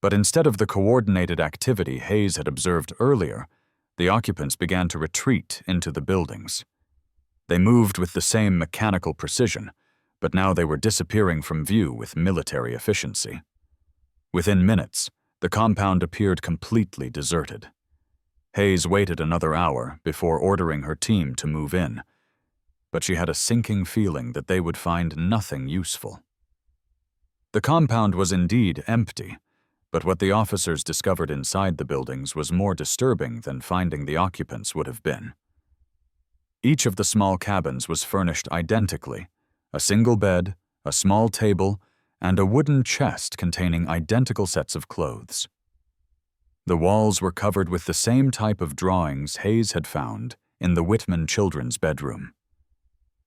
But instead of the coordinated activity Hayes had observed earlier, the occupants began to retreat into the buildings. They moved with the same mechanical precision, but now they were disappearing from view with military efficiency. Within minutes, the compound appeared completely deserted. Hayes waited another hour before ordering her team to move in, but she had a sinking feeling that they would find nothing useful. The compound was indeed empty, but what the officers discovered inside the buildings was more disturbing than finding the occupants would have been. Each of the small cabins was furnished identically: a single bed, a small table, and a wooden chest containing identical sets of clothes. The walls were covered with the same type of drawings Hayes had found in the Whitman children's bedroom.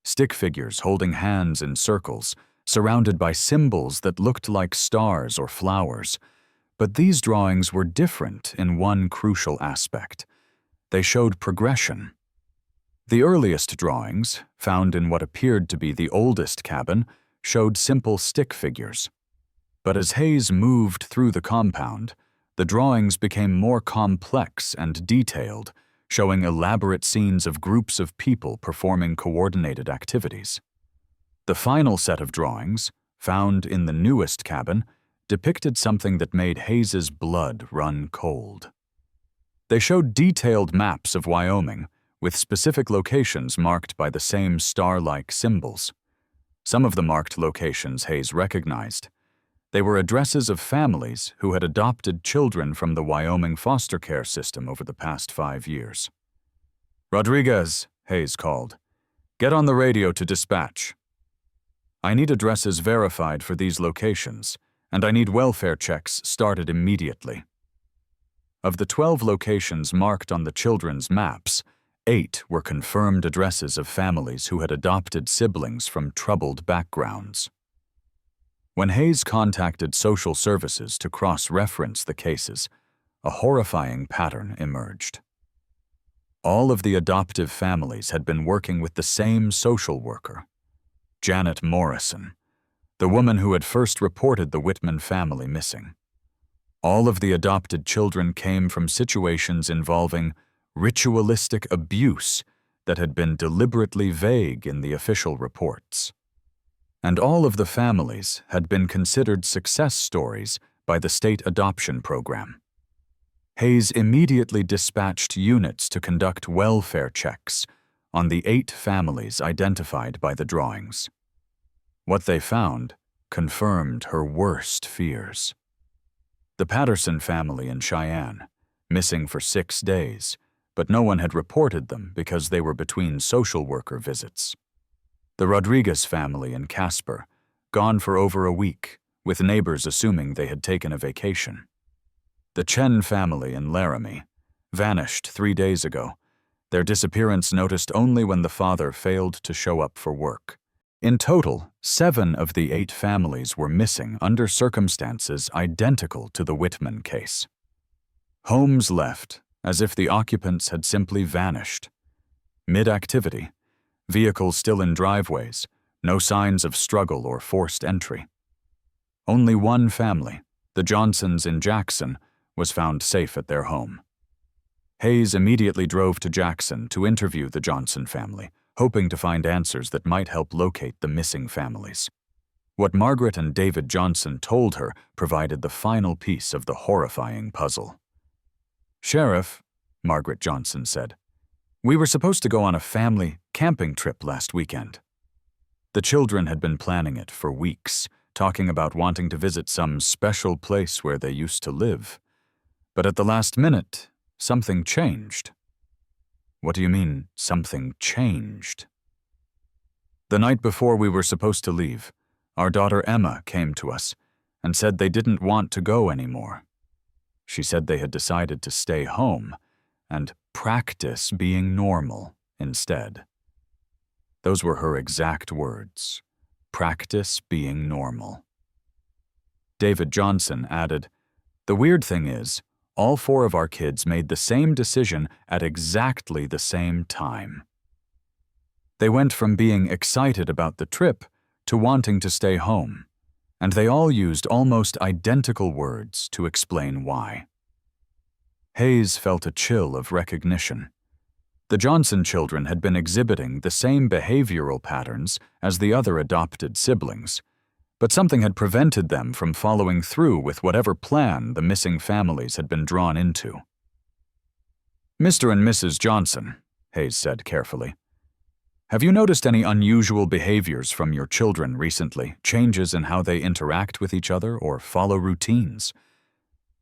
Stick figures holding hands in circles, surrounded by symbols that looked like stars or flowers. But these drawings were different in one crucial aspect. They showed progression. The earliest drawings, found in what appeared to be the oldest cabin, showed simple stick figures. But as Hayes moved through the compound, the drawings became more complex and detailed, showing elaborate scenes of groups of people performing coordinated activities. The final set of drawings, found in the newest cabin, depicted something that made Hayes's blood run cold. They showed detailed maps of Wyoming, with specific locations marked by the same star-like symbols. Some of the marked locations Hayes recognized. They were addresses of families who had adopted children from the Wyoming foster care system over the past 5 years. "Rodriguez," Hayes called. "Get on the radio to dispatch. I need addresses verified for these locations, and I need welfare checks started immediately." Of the 12 locations marked on the children's maps, 8 were confirmed addresses of families who had adopted siblings from troubled backgrounds. When Hayes contacted social services to cross-reference the cases, a horrifying pattern emerged. All of the adoptive families had been working with the same social worker, Janet Morrison, the woman who had first reported the Whitman family missing. All of the adopted children came from situations involving ritualistic abuse that had been deliberately vague in the official reports. And all of the families had been considered success stories by the state adoption program. Hayes immediately dispatched units to conduct welfare checks on the 8 families identified by the drawings. What they found confirmed her worst fears. The Patterson family in Cheyenne, missing for 6 days, but no one had reported them because they were between social worker visits. The Rodriguez family in Casper, gone for over a week, with neighbors assuming they had taken a vacation. The Chen family in Laramie, vanished 3 days ago, their disappearance noticed only when the father failed to show up for work. In total, 7 of the 8 families were missing under circumstances identical to the Whitman case. Homes left, as if the occupants had simply vanished. Mid-activity, vehicles still in driveways, no signs of struggle or forced entry. Only one family, the Johnsons in Jackson, was found safe at their home. Hayes immediately drove to Jackson to interview the Johnson family, hoping to find answers that might help locate the missing families. What Margaret and David Johnson told her provided the final piece of the horrifying puzzle. "Sheriff," Margaret Johnson said, "we were supposed to go on a family camping trip last weekend." The children had been planning it for weeks, talking about wanting to visit some special place where they used to live. But at the last minute, something changed. What do you mean, something changed? The night before we were supposed to leave, our daughter Emma came to us and said they didn't want to go anymore. She said they had decided to stay home and practice being normal instead. Those were her exact words. Practice being normal. David Johnson added, "The weird thing is, all 4 of our kids made the same decision at exactly the same time. They went from being excited about the trip to wanting to stay home, and they all used almost identical words to explain why." Hayes felt a chill of recognition. The Johnson children had been exhibiting the same behavioral patterns as the other adopted siblings, but something had prevented them from following through with whatever plan the missing families had been drawn into. "Mr. and Mrs. Johnson," Hayes said carefully, "have you noticed any unusual behaviors from your children recently, changes in how they interact with each other or follow routines?"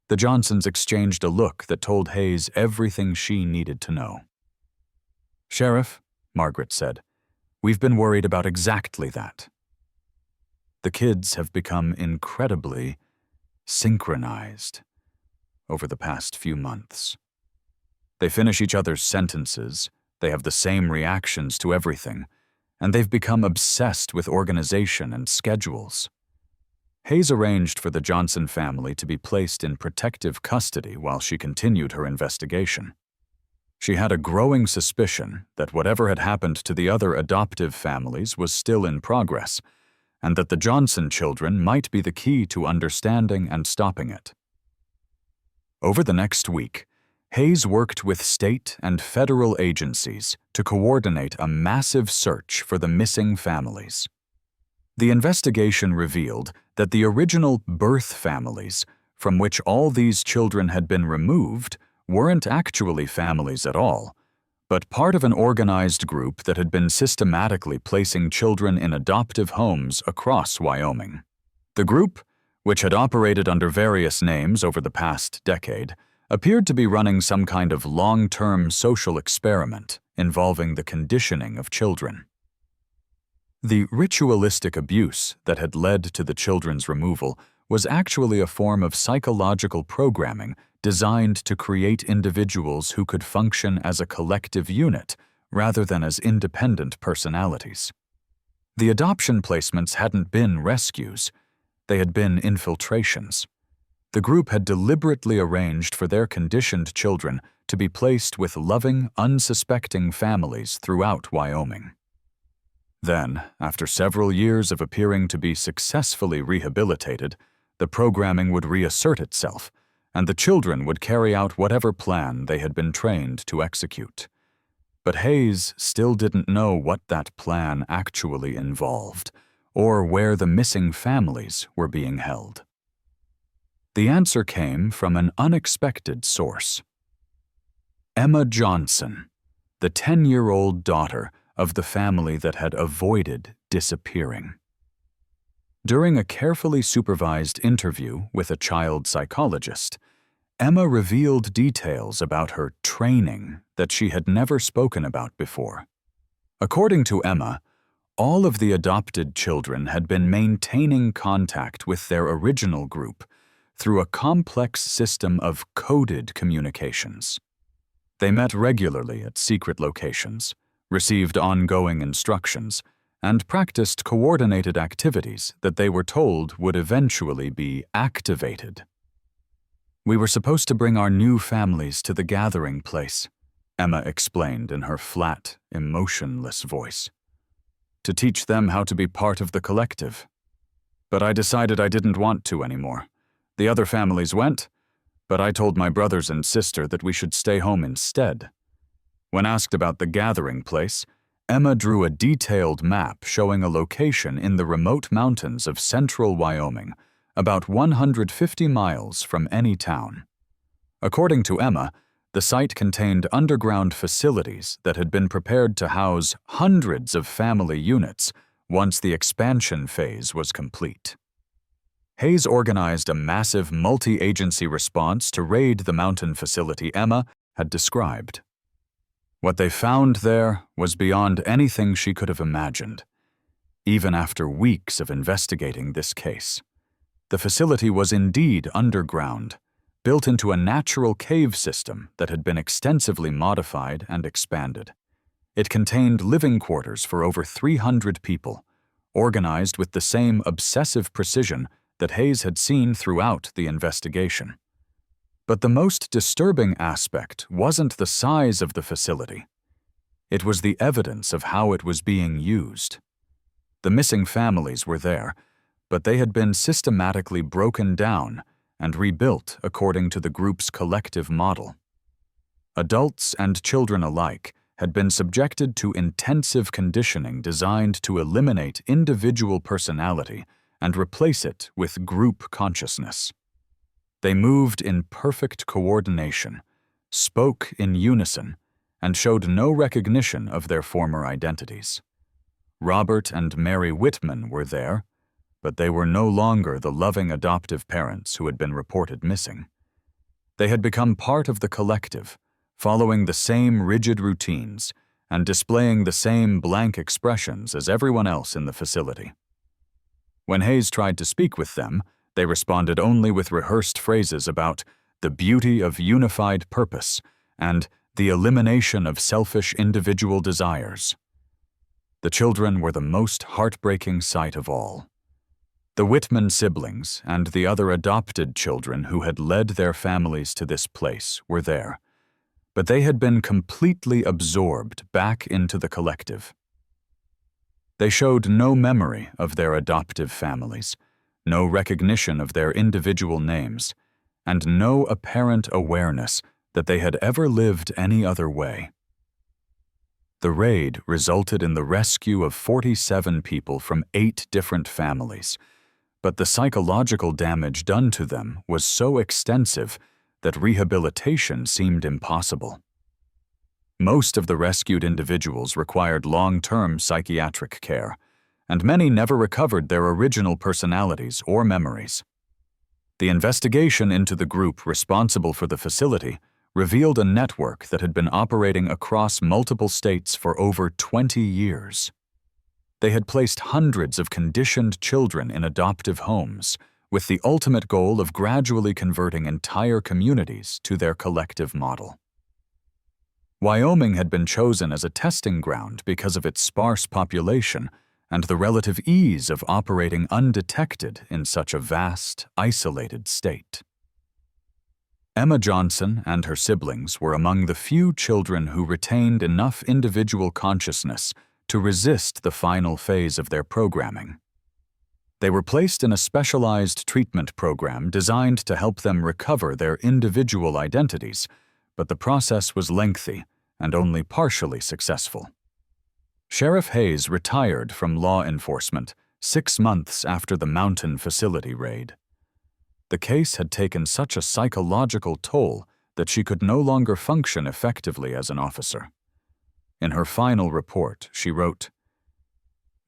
The Johnsons exchanged a look that told Hayes everything she needed to know. "Sheriff," Margaret said, "we've been worried about exactly that. The kids have become incredibly synchronized over the past few months. They finish each other's sentences, they have the same reactions to everything, and they've become obsessed with organization and schedules." Hayes arranged for the Johnson family to be placed in protective custody while she continued her investigation. She had a growing suspicion that whatever had happened to the other adoptive families was still in progress, and that the Johnson children might be the key to understanding and stopping it. Over the next week, Hayes worked with state and federal agencies to coordinate a massive search for the missing families. The investigation revealed that the original birth families, from which all these children had been removed, weren't actually families at all, but part of an organized group that had been systematically placing children in adoptive homes across Wyoming. The group, which had operated under various names over the past decade, appeared to be running some kind of long-term social experiment involving the conditioning of children. The ritualistic abuse that had led to the children's removal was actually a form of psychological programming designed to create individuals who could function as a collective unit rather than as independent personalities. The adoption placements hadn't been rescues, they had been infiltrations. The group had deliberately arranged for their conditioned children to be placed with loving, unsuspecting families throughout Wyoming. Then, after several years of appearing to be successfully rehabilitated, the programming would reassert itself, and the children would carry out whatever plan they had been trained to execute. But Hayes still didn't know what that plan actually involved, or where the missing families were being held. The answer came from an unexpected source. Emma Johnson, the 10-year-old daughter of the family that had avoided disappearing. During a carefully supervised interview with a child psychologist, Emma revealed details about her training that she had never spoken about before. According to Emma, all of the adopted children had been maintaining contact with their original group through a complex system of coded communications. They met regularly at secret locations, received ongoing instructions, and practiced coordinated activities that they were told would eventually be activated. "We were supposed to bring our new families to the gathering place," Emma explained in her flat, emotionless voice, "to teach them how to be part of the collective. But I decided I didn't want to anymore. The other families went, but I told my brothers and sister that we should stay home instead." When asked about the gathering place, Emma drew a detailed map showing a location in the remote mountains of central Wyoming, about 150 miles from any town. According to Emma, the site contained underground facilities that had been prepared to house hundreds of family units once the expansion phase was complete. Hayes organized a massive multi-agency response to raid the mountain facility Emma had described. What they found there was beyond anything she could have imagined, even after weeks of investigating this case. The facility was indeed underground, built into a natural cave system that had been extensively modified and expanded. It contained living quarters for over 300 people, organized with the same obsessive precision that Hayes had seen throughout the investigation. But the most disturbing aspect wasn't the size of the facility. It was the evidence of how it was being used. The missing families were there, but they had been systematically broken down and rebuilt according to the group's collective model. Adults and children alike had been subjected to intensive conditioning designed to eliminate individual personality and replace it with group consciousness. They moved in perfect coordination, spoke in unison, and showed no recognition of their former identities. Robert and Mary Whitman were there, but they were no longer the loving adoptive parents who had been reported missing. They had become part of the collective, following the same rigid routines and displaying the same blank expressions as everyone else in the facility. When Hayes tried to speak with them, they responded only with rehearsed phrases about the beauty of unified purpose and the elimination of selfish individual desires. The children were the most heartbreaking sight of all. The Whitman siblings and the other adopted children who had led their families to this place were there, but they had been completely absorbed back into the collective. They showed no memory of their adoptive families, no recognition of their individual names, and no apparent awareness that they had ever lived any other way. The raid resulted in the rescue of 47 people from 8 different families, but the psychological damage done to them was so extensive that rehabilitation seemed impossible. Most of the rescued individuals required long-term psychiatric care, and many never recovered their original personalities or memories. The investigation into the group responsible for the facility revealed a network that had been operating across multiple states for over 20 years. They had placed hundreds of conditioned children in adoptive homes, with the ultimate goal of gradually converting entire communities to their collective model. Wyoming had been chosen as a testing ground because of its sparse population and the relative ease of operating undetected in such a vast, isolated state. Emma Johnson and her siblings were among the few children who retained enough individual consciousness to resist the final phase of their programming. They were placed in a specialized treatment program designed to help them recover their individual identities, but the process was lengthy and only partially successful. Sheriff Hayes retired from law enforcement 6 months after the mountain facility raid. The case had taken such a psychological toll that she could no longer function effectively as an officer. In her final report, she wrote,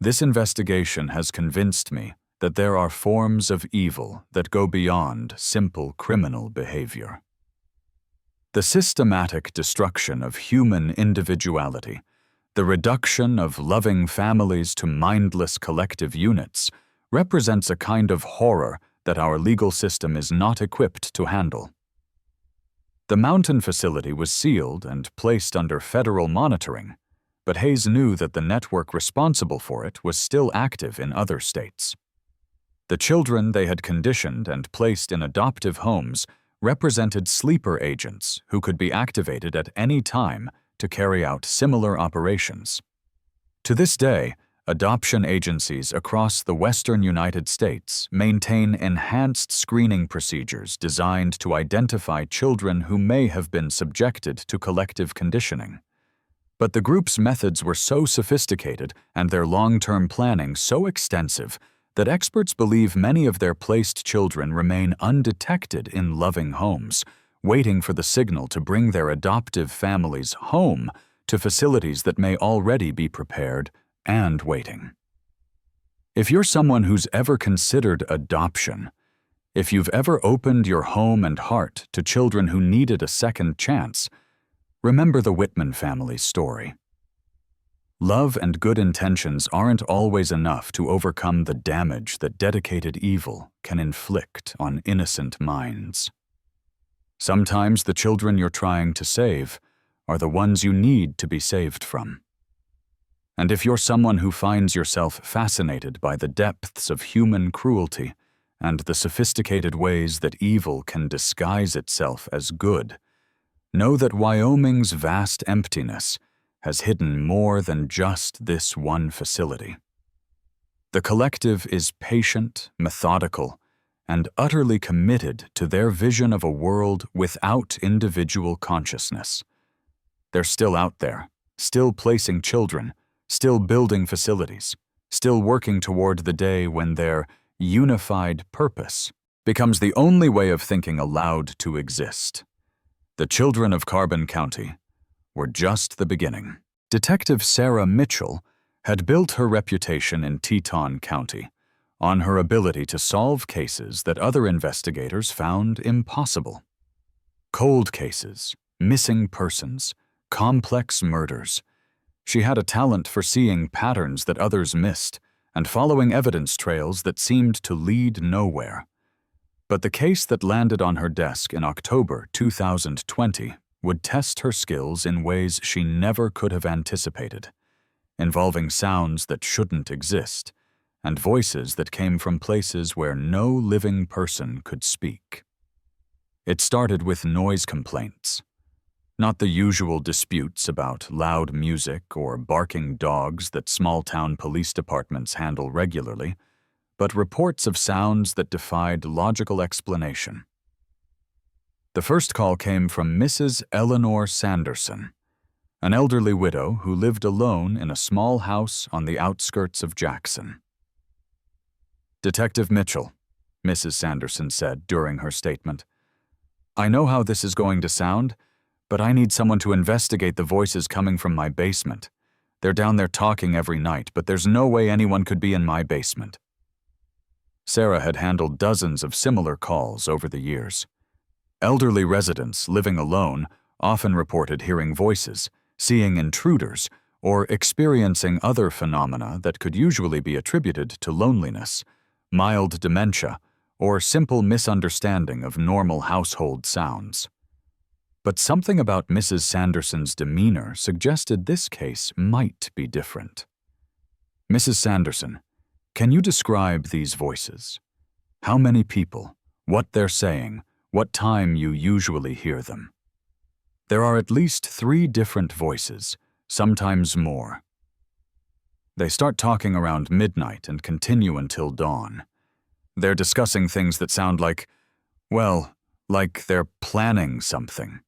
"This investigation has convinced me that there are forms of evil that go beyond simple criminal behavior. The systematic destruction of human individuality, the reduction of loving families to mindless collective units, represents a kind of horror that our legal system is not equipped to handle." The mountain facility was sealed and placed under federal monitoring, but Hayes knew that the network responsible for it was still active in other states. The children they had conditioned and placed in adoptive homes represented sleeper agents who could be activated at any time to carry out similar operations. To this day, adoption agencies across the western United States maintain enhanced screening procedures designed to identify children who may have been subjected to collective conditioning. But the group's methods were so sophisticated and their long-term planning so extensive that experts believe many of their placed children remain undetected in loving homes, waiting for the signal to bring their adoptive families home to facilities that may already be prepared and waiting. If you're someone who's ever considered adoption, If you've ever opened your home and heart to children who needed a second chance, remember the Whitman family's story. Love and good intentions aren't always enough to overcome the damage that dedicated evil can inflict on innocent minds. Sometimes the children you're trying to save are the ones you need to be saved from. And if you're someone who finds yourself fascinated by the depths of human cruelty and the sophisticated ways that evil can disguise itself as good, know that Wyoming's vast emptiness has hidden more than just this one facility. The collective is patient, methodical, and utterly committed to their vision of a world without individual consciousness. They're still out there, still placing children, still building facilities, still working toward the day when their unified purpose becomes the only way of thinking allowed to exist. The children of Carbon County were just the beginning. Detective Sarah Mitchell had built her reputation in Teton County on her ability to solve cases that other investigators found impossible. Cold cases, missing persons, complex murders. She had a talent for seeing patterns that others missed and following evidence trails that seemed to lead nowhere. But the case that landed on her desk in October 2020 would test her skills in ways she never could have anticipated, involving sounds that shouldn't exist and voices that came from places where no living person could speak. It started with noise complaints, not the usual disputes about loud music or barking dogs that small-town police departments handle regularly, but reports of sounds that defied logical explanation. The first call came from Mrs. Eleanor Sanderson, an elderly widow who lived alone in a small house on the outskirts of Jackson. "Detective Mitchell," Mrs. Sanderson said during her statement, "I know how this is going to sound, but I need someone to investigate the voices coming from my basement. They're down there talking every night, but there's no way anyone could be in my basement." Sarah had handled dozens of similar calls over the years. Elderly residents living alone often reported hearing voices, seeing intruders, or experiencing other phenomena that could usually be attributed to loneliness, mild dementia, or simple misunderstanding of normal household sounds. But something about Mrs. Sanderson's demeanor suggested this case might be different. "Mrs. Sanderson, can you describe these voices? How many people, what they're saying, what time you usually hear them?" "There are at least 3 different voices, sometimes more. They start talking around midnight and continue until dawn. They're discussing things that sound like they're planning something.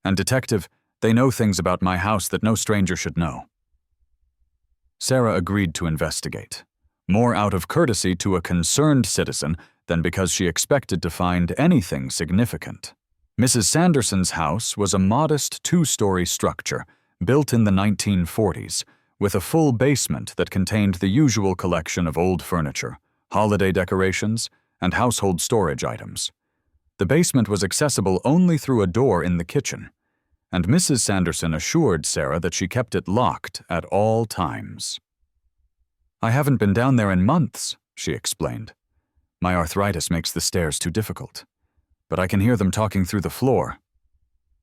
And detective, they know things about my house that no stranger should know." Sarah agreed to investigate, more out of courtesy to a concerned citizen than because she expected to find anything significant. Mrs. Sanderson's house was a modest 2-story structure built in the 1940s, with a full basement that contained the usual collection of old furniture, holiday decorations, and household storage items. The basement was accessible only through a door in the kitchen, and Mrs. Sanderson assured Sarah that she kept it locked at all times. "I haven't been down there in months," she explained. "My arthritis makes the stairs too difficult, but I can hear them talking through the floor."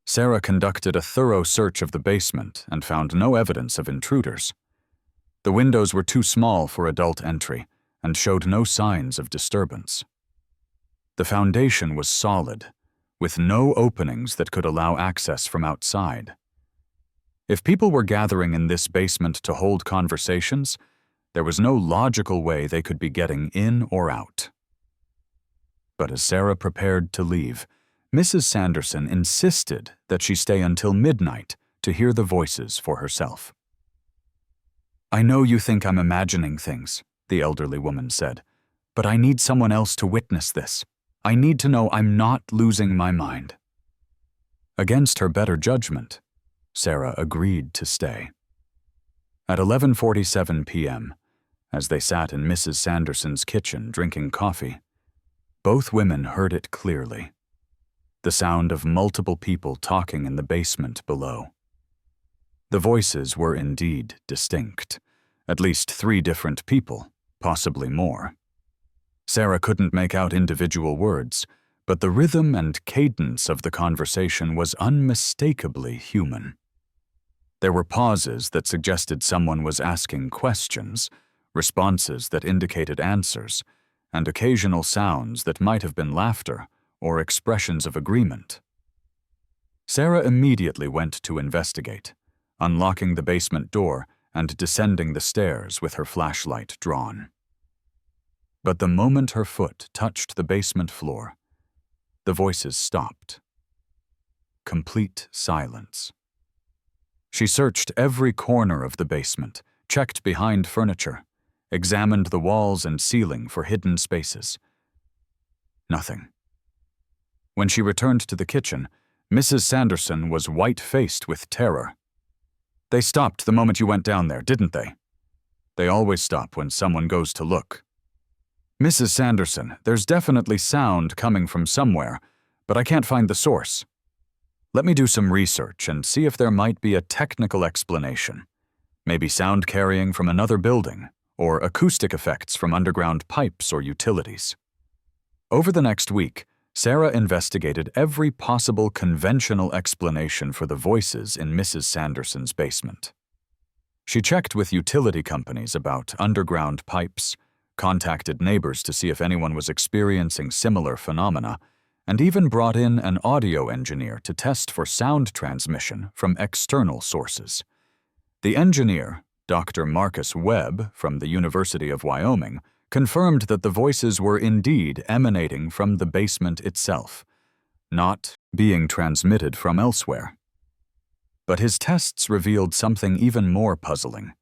Sarah conducted a thorough search of the basement and found no evidence of intruders. The windows were too small for adult entry and showed no signs of disturbance. The foundation was solid, with no openings that could allow access from outside. If people were gathering in this basement to hold conversations, there was no logical way they could be getting in or out. But as Sarah prepared to leave, Mrs. Sanderson insisted that she stay until midnight to hear the voices for herself. "I know you think I'm imagining things," the elderly woman said, "but I need someone else to witness this. I need to know I'm not losing my mind." Against her better judgment, Sarah agreed to stay. At 11:47 p.m., as they sat in Mrs. Sanderson's kitchen drinking coffee, Both women heard it clearly. The sound of multiple people talking in the basement below. The voices were indeed distinct. At least 3 different people, possibly more. Sarah couldn't make out individual words, but the rhythm and cadence of the conversation was unmistakably human. There were pauses that suggested someone was asking questions, responses that indicated answers, and occasional sounds that might have been laughter or expressions of agreement. Sarah immediately went to investigate, unlocking the basement door and descending the stairs with her flashlight drawn. But the moment her foot touched the basement floor, the voices stopped. Complete silence. She searched every corner of the basement, checked behind furniture, examined the walls and ceiling for hidden spaces. Nothing. When she returned to the kitchen, Mrs. Sanderson was white-faced with terror. "They stopped the moment you went down there, didn't they?" "They always stop when someone goes to look." "Mrs. Sanderson, there's definitely sound coming from somewhere, but I can't find the source. Let me do some research and see if there might be a technical explanation. Maybe sound carrying from another building, or acoustic effects from underground pipes or utilities." Over the next week, Sarah investigated every possible conventional explanation for the voices in Mrs. Sanderson's basement. She checked with utility companies about underground pipes, contacted neighbors to see if anyone was experiencing similar phenomena, and even brought in an audio engineer to test for sound transmission from external sources. The engineer, Dr. Marcus Webb from the University of Wyoming, confirmed that the voices were indeed emanating from the basement itself, not being transmitted from elsewhere. But his tests revealed something even more puzzling.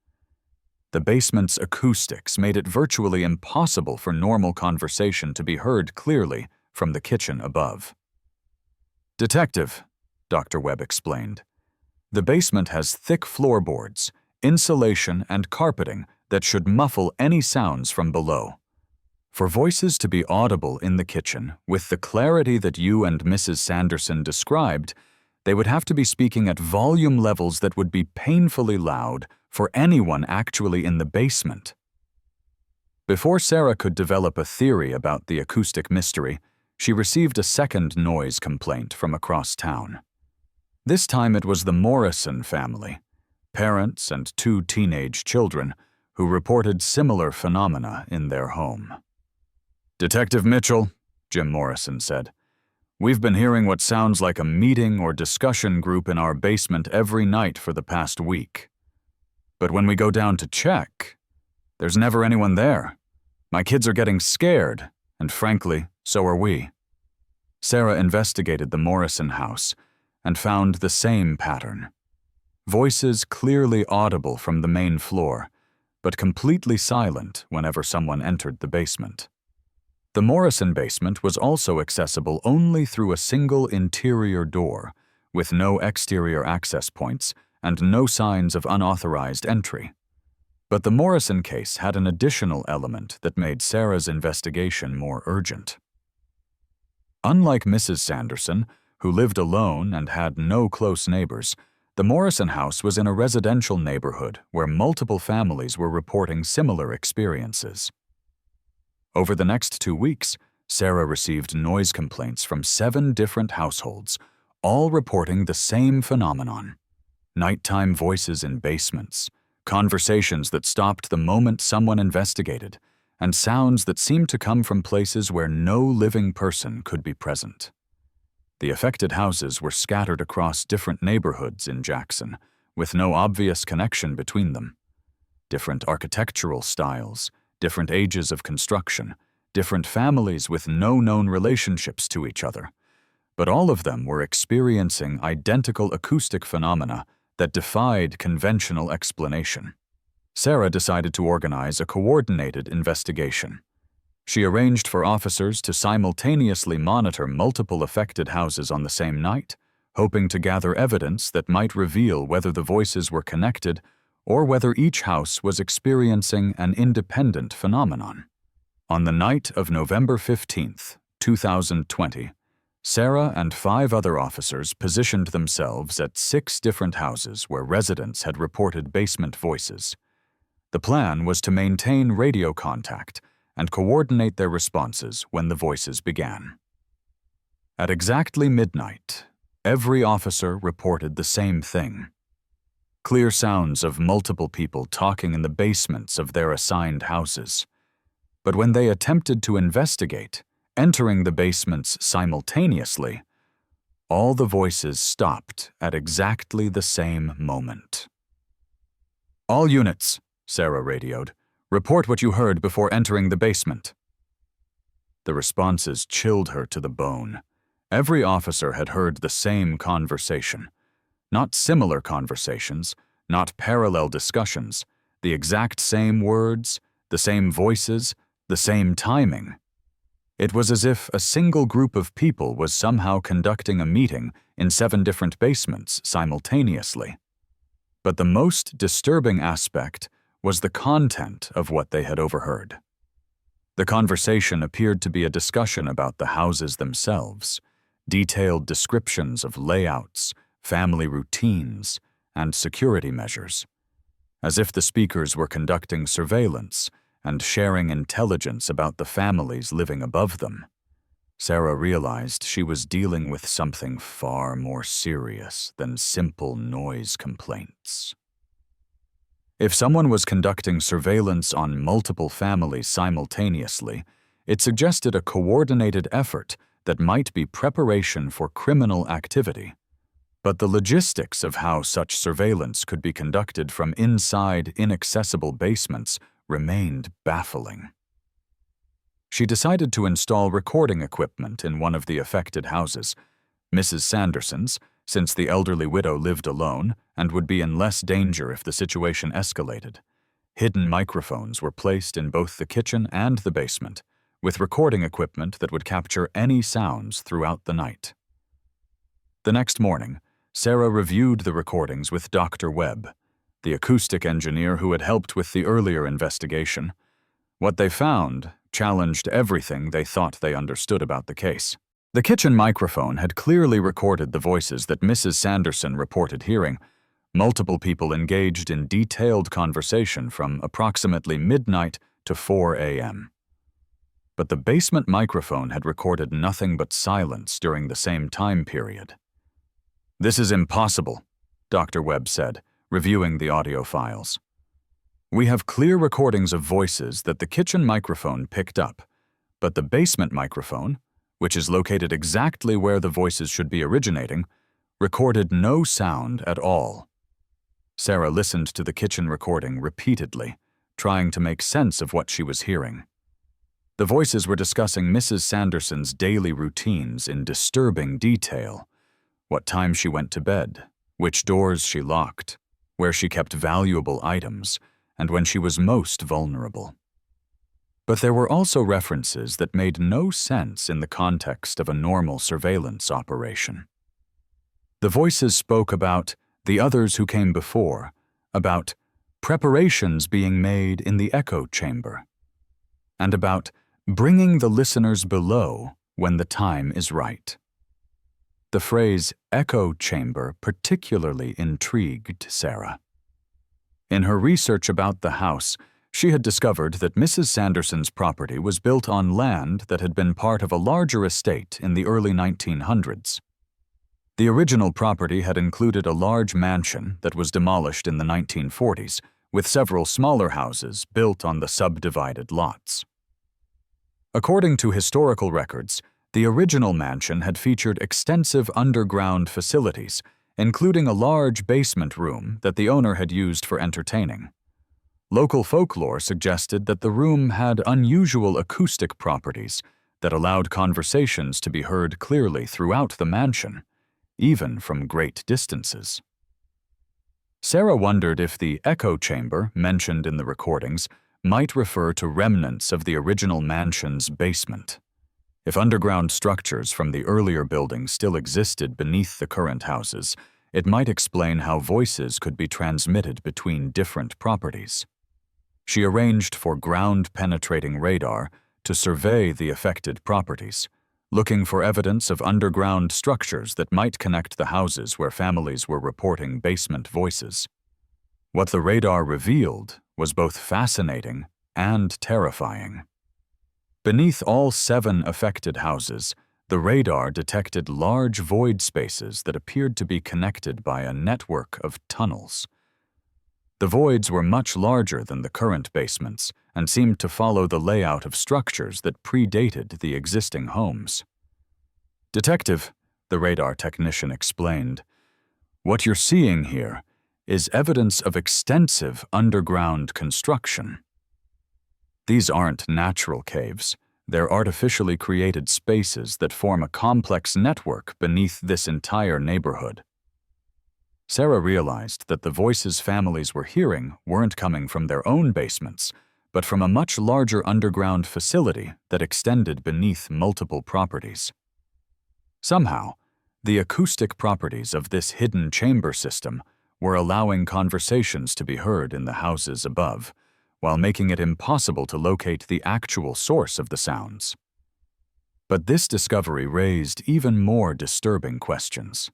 The basement's acoustics made it virtually impossible for normal conversation to be heard clearly from the kitchen above. "Detective," Dr. Webb explained, "the basement has thick floorboards, insulation, and carpeting that should muffle any sounds from below. For voices to be audible in the kitchen with the clarity that you and Mrs. Sanderson described, they would have to be speaking at volume levels that would be painfully loud for anyone actually in the basement." Before Sarah could develop a theory about the acoustic mystery, she received a second noise complaint from across town. This time it was the Morrison family, parents and 2 teenage children, who reported similar phenomena in their home. "Detective Mitchell," Jim Morrison said, "we've been hearing what sounds like a meeting or discussion group in our basement every night for the past week. But when we go down to check, there's never anyone there. My kids are getting scared, and frankly, so are we." Sarah investigated the Morrison house and found the same pattern. Voices clearly audible from the main floor, but completely silent whenever someone entered the basement. The Morrison basement was also accessible only through a single interior door, with no exterior access points and no signs of unauthorized entry. But the Morrison case had an additional element that made Sarah's investigation more urgent. Unlike Mrs. Sanderson, who lived alone and had no close neighbors, the Morrison house was in a residential neighborhood where multiple families were reporting similar experiences. Over the next 2 weeks, Sarah received noise complaints from 7 different households, all reporting the same phenomenon: nighttime voices in basements, conversations that stopped the moment someone investigated, and sounds that seemed to come from places where no living person could be present. The affected houses were scattered across different neighborhoods in Jackson, with no obvious connection between them. Different architectural styles, different ages of construction, different families with no known relationships to each other. But all of them were experiencing identical acoustic phenomena that defied conventional explanation. Sarah decided to organize a coordinated investigation. She arranged for officers to simultaneously monitor multiple affected houses on the same night, hoping to gather evidence that might reveal whether the voices were connected or whether each house was experiencing an independent phenomenon. On the night of November 15th, 2020, Sarah and 5 other officers positioned themselves at 6 different houses where residents had reported basement voices. The plan was to maintain radio contact and coordinate their responses when the voices began. At exactly midnight, every officer reported the same thing. Clear sounds of multiple people talking in the basements of their assigned houses. But when they attempted to investigate, entering the basements simultaneously, all the voices stopped at exactly the same moment. "All units," Sarah radioed, "report what you heard before entering the basement." The responses chilled her to the bone. Every officer had heard the same conversation. Not similar conversations, not parallel discussions, the exact same words, the same voices, the same timing. It was as if a single group of people was somehow conducting a meeting in 7 different basements simultaneously. But the most disturbing aspect was the content of what they had overheard. The conversation appeared to be a discussion about the houses themselves, detailed descriptions of layouts, family routines, and security measures, as if the speakers were conducting surveillance and sharing intelligence about the families living above them. Sarah realized she was dealing with something far more serious than simple noise complaints. If someone was conducting surveillance on multiple families simultaneously, it suggested a coordinated effort that might be preparation for criminal activity. But the logistics of how such surveillance could be conducted from inside inaccessible basements remained baffling. She decided to install recording equipment in one of the affected houses, Mrs. Sanderson's, since the elderly widow lived alone and would be in less danger if the situation escalated. Hidden microphones were placed in both the kitchen and the basement, with recording equipment that would capture any sounds throughout the night. The next morning, Sarah reviewed the recordings with Dr. Webb, the acoustic engineer who had helped with the earlier investigation. What they found challenged everything they thought they understood about the case. The kitchen microphone had clearly recorded the voices that Mrs. Sanderson reported hearing. Multiple people engaged in detailed conversation from approximately midnight to 4 a.m. But the basement microphone had recorded nothing but silence during the same time period. "This is impossible," Dr. Webb said, reviewing the audio files. "We have clear recordings of voices that the kitchen microphone picked up, but the basement microphone, which is located exactly where the voices should be originating, recorded no sound at all." Sarah listened to the kitchen recording repeatedly, trying to make sense of what she was hearing. The voices were discussing Mrs. Sanderson's daily routines in disturbing detail: what time she went to bed, which doors she locked, where she kept valuable items, and when she was most vulnerable. But there were also references that made no sense in the context of a normal surveillance operation. The voices spoke about the others who came before, about preparations being made in the echo chamber, and about bringing the listeners below when the time is right. The phrase echo chamber particularly intrigued Sarah. In her research about the house, she had discovered that Mrs. Sanderson's property was built on land that had been part of a larger estate in the early 1900s. The original property had included a large mansion that was demolished in the 1940s, with several smaller houses built on the subdivided lots. According to historical records, the original mansion had featured extensive underground facilities, including a large basement room that the owner had used for entertaining. Local folklore suggested that the room had unusual acoustic properties that allowed conversations to be heard clearly throughout the mansion, even from great distances. Sarah wondered if the echo chamber mentioned in the recordings might refer to remnants of the original mansion's basement. If underground structures from the earlier building still existed beneath the current houses, it might explain how voices could be transmitted between different properties. She arranged for ground-penetrating radar to survey the affected properties, looking for evidence of underground structures that might connect the houses where families were reporting basement voices. What the radar revealed was both fascinating and terrifying. Beneath all 7 affected houses, the radar detected large void spaces that appeared to be connected by a network of tunnels. The voids were much larger than the current basements and seemed to follow the layout of structures that predated the existing homes. "Detective," the radar technician explained, "what you're seeing here is evidence of extensive underground construction. These aren't natural caves. They're artificially created spaces that form a complex network beneath this entire neighborhood." Sarah realized that the voices families were hearing weren't coming from their own basements, but from a much larger underground facility that extended beneath multiple properties. Somehow, the acoustic properties of this hidden chamber system were allowing conversations to be heard in the houses above, while making it impossible to locate the actual source of the sounds. But this discovery raised even more disturbing questions.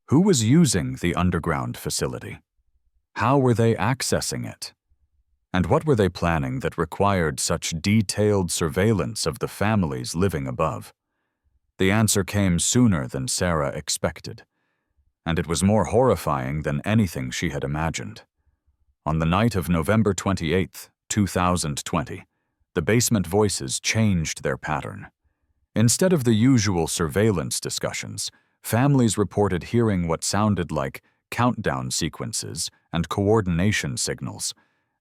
Who was using the underground facility? How were they accessing it? And what were they planning that required such detailed surveillance of the families living above? The answer came sooner than Sarah expected, and it was more horrifying than anything she had imagined. On the night of November 28, 2020, the basement voices changed their pattern. Instead of the usual surveillance discussions, families reported hearing what sounded like countdown sequences and coordination signals.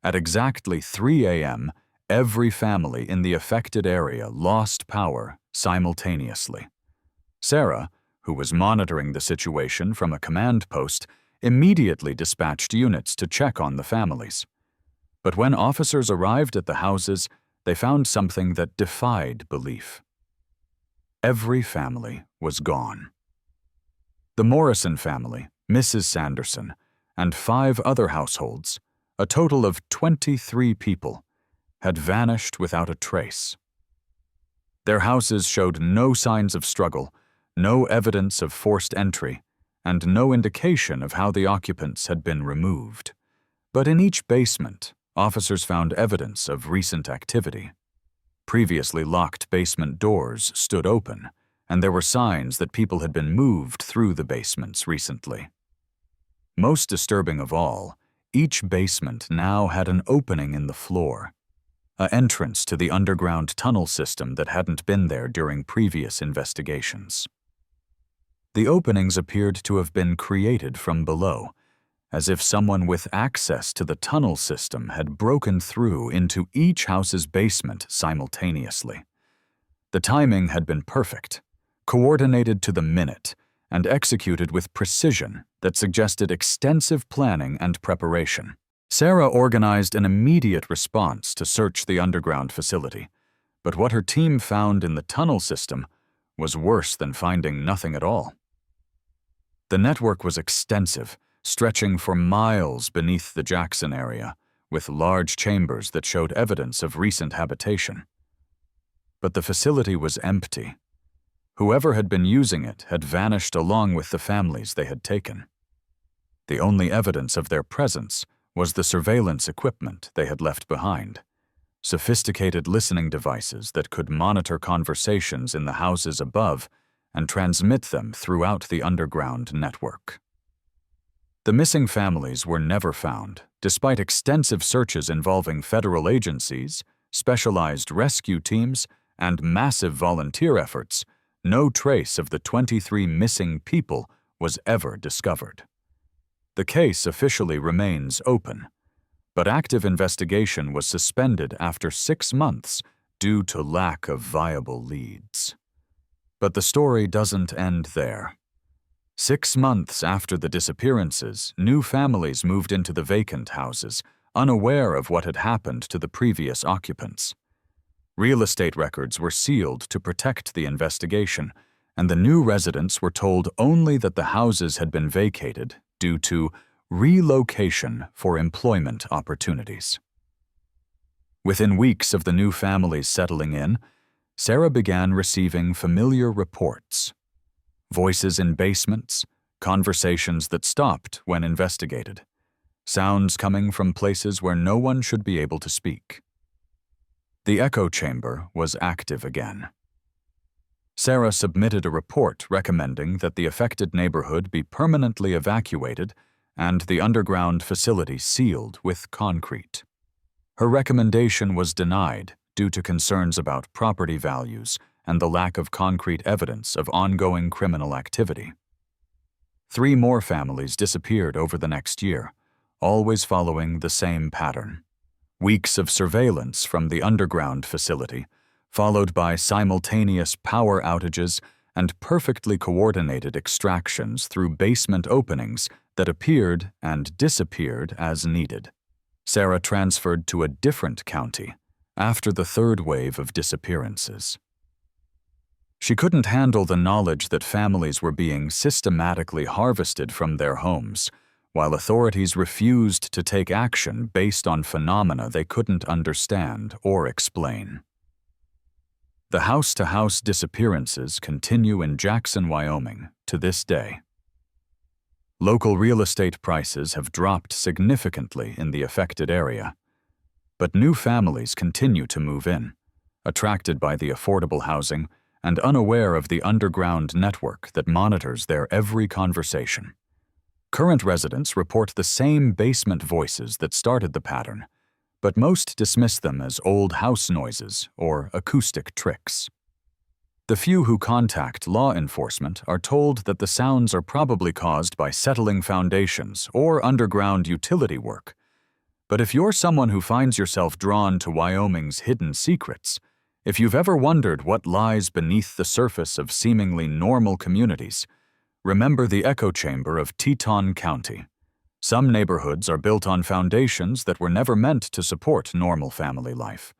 At exactly 3 a.m., every family in the affected area lost power simultaneously. Sarah, who was monitoring the situation from a command post, immediately dispatched units to check on the families. But when officers arrived at the houses, they found something that defied belief. Every family was gone. The Morrison family, Mrs. Sanderson, and 5 other households, a total of 23 people, had vanished without a trace. Their houses showed no signs of struggle, no evidence of forced entry, and no indication of how the occupants had been removed. But in each basement, officers found evidence of recent activity. Previously locked basement doors stood open, and there were signs that people had been moved through the basements recently. Most disturbing of all, each basement now had an opening in the floor, an entrance to the underground tunnel system that hadn't been there during previous investigations. The openings appeared to have been created from below, as if someone with access to the tunnel system had broken through into each house's basement simultaneously. The timing had been perfect, coordinated to the minute, and executed with precision that suggested extensive planning and preparation. Sarah organized an immediate response to search the underground facility, but what her team found in the tunnel system was worse than finding nothing at all. The network was extensive, stretching for miles beneath the Jackson area, with large chambers that showed evidence of recent habitation. But the facility was empty. Whoever had been using it had vanished along with the families they had taken. The only evidence of their presence was the surveillance equipment they had left behind, sophisticated listening devices that could monitor conversations in the houses above and transmit them throughout the underground network. The missing families were never found, despite extensive searches involving federal agencies, specialized rescue teams, and massive volunteer efforts. No trace of the 23 missing people was ever discovered. The case officially remains open, but active investigation was suspended after 6 months due to lack of viable leads. But the story doesn't end there. 6 months after the disappearances, new families moved into the vacant houses, unaware of what had happened to the previous occupants. Real estate records were sealed to protect the investigation, and the new residents were told only that the houses had been vacated due to relocation for employment opportunities. Within weeks of the new families settling in, Sarah began receiving familiar reports. Voices in basements, conversations that stopped when investigated, sounds coming from places where no one should be able to speak. The echo chamber was active again. Sarah submitted a report recommending that the affected neighborhood be permanently evacuated and the underground facility sealed with concrete. Her recommendation was denied due to concerns about property values and the lack of concrete evidence of ongoing criminal activity. 3 more families disappeared over the next year, always following the same pattern. Weeks of surveillance from the underground facility, followed by simultaneous power outages and perfectly coordinated extractions through basement openings that appeared and disappeared as needed. Sarah transferred to a different county after the 3rd wave of disappearances. She couldn't handle the knowledge that families were being systematically harvested from their homes, while authorities refused to take action based on phenomena they couldn't understand or explain. The house-to-house disappearances continue in Jackson, Wyoming, to this day. Local real estate prices have dropped significantly in the affected area, but new families continue to move in, attracted by the affordable housing and unaware of the underground network that monitors their every conversation. Current residents report the same basement voices that started the pattern, but most dismiss them as old house noises or acoustic tricks. The few who contact law enforcement are told that the sounds are probably caused by settling foundations or underground utility work. But if you're someone who finds yourself drawn to Wyoming's hidden secrets, if you've ever wondered what lies beneath the surface of seemingly normal communities, remember the echo chamber of Teton County. Some neighborhoods are built on foundations that were never meant to support normal family life.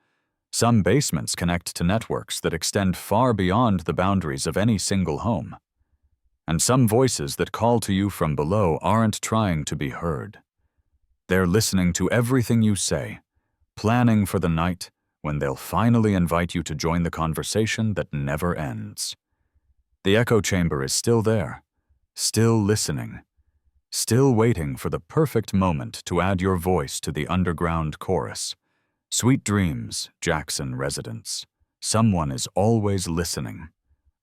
Some basements connect to networks that extend far beyond the boundaries of any single home. And some voices that call to you from below aren't trying to be heard. They're listening to everything you say, planning for the night when they'll finally invite you to join the conversation that never ends. The echo chamber is still there, still listening, still waiting for the perfect moment to add your voice to the underground chorus. Sweet dreams, Jackson residents. Someone is always listening.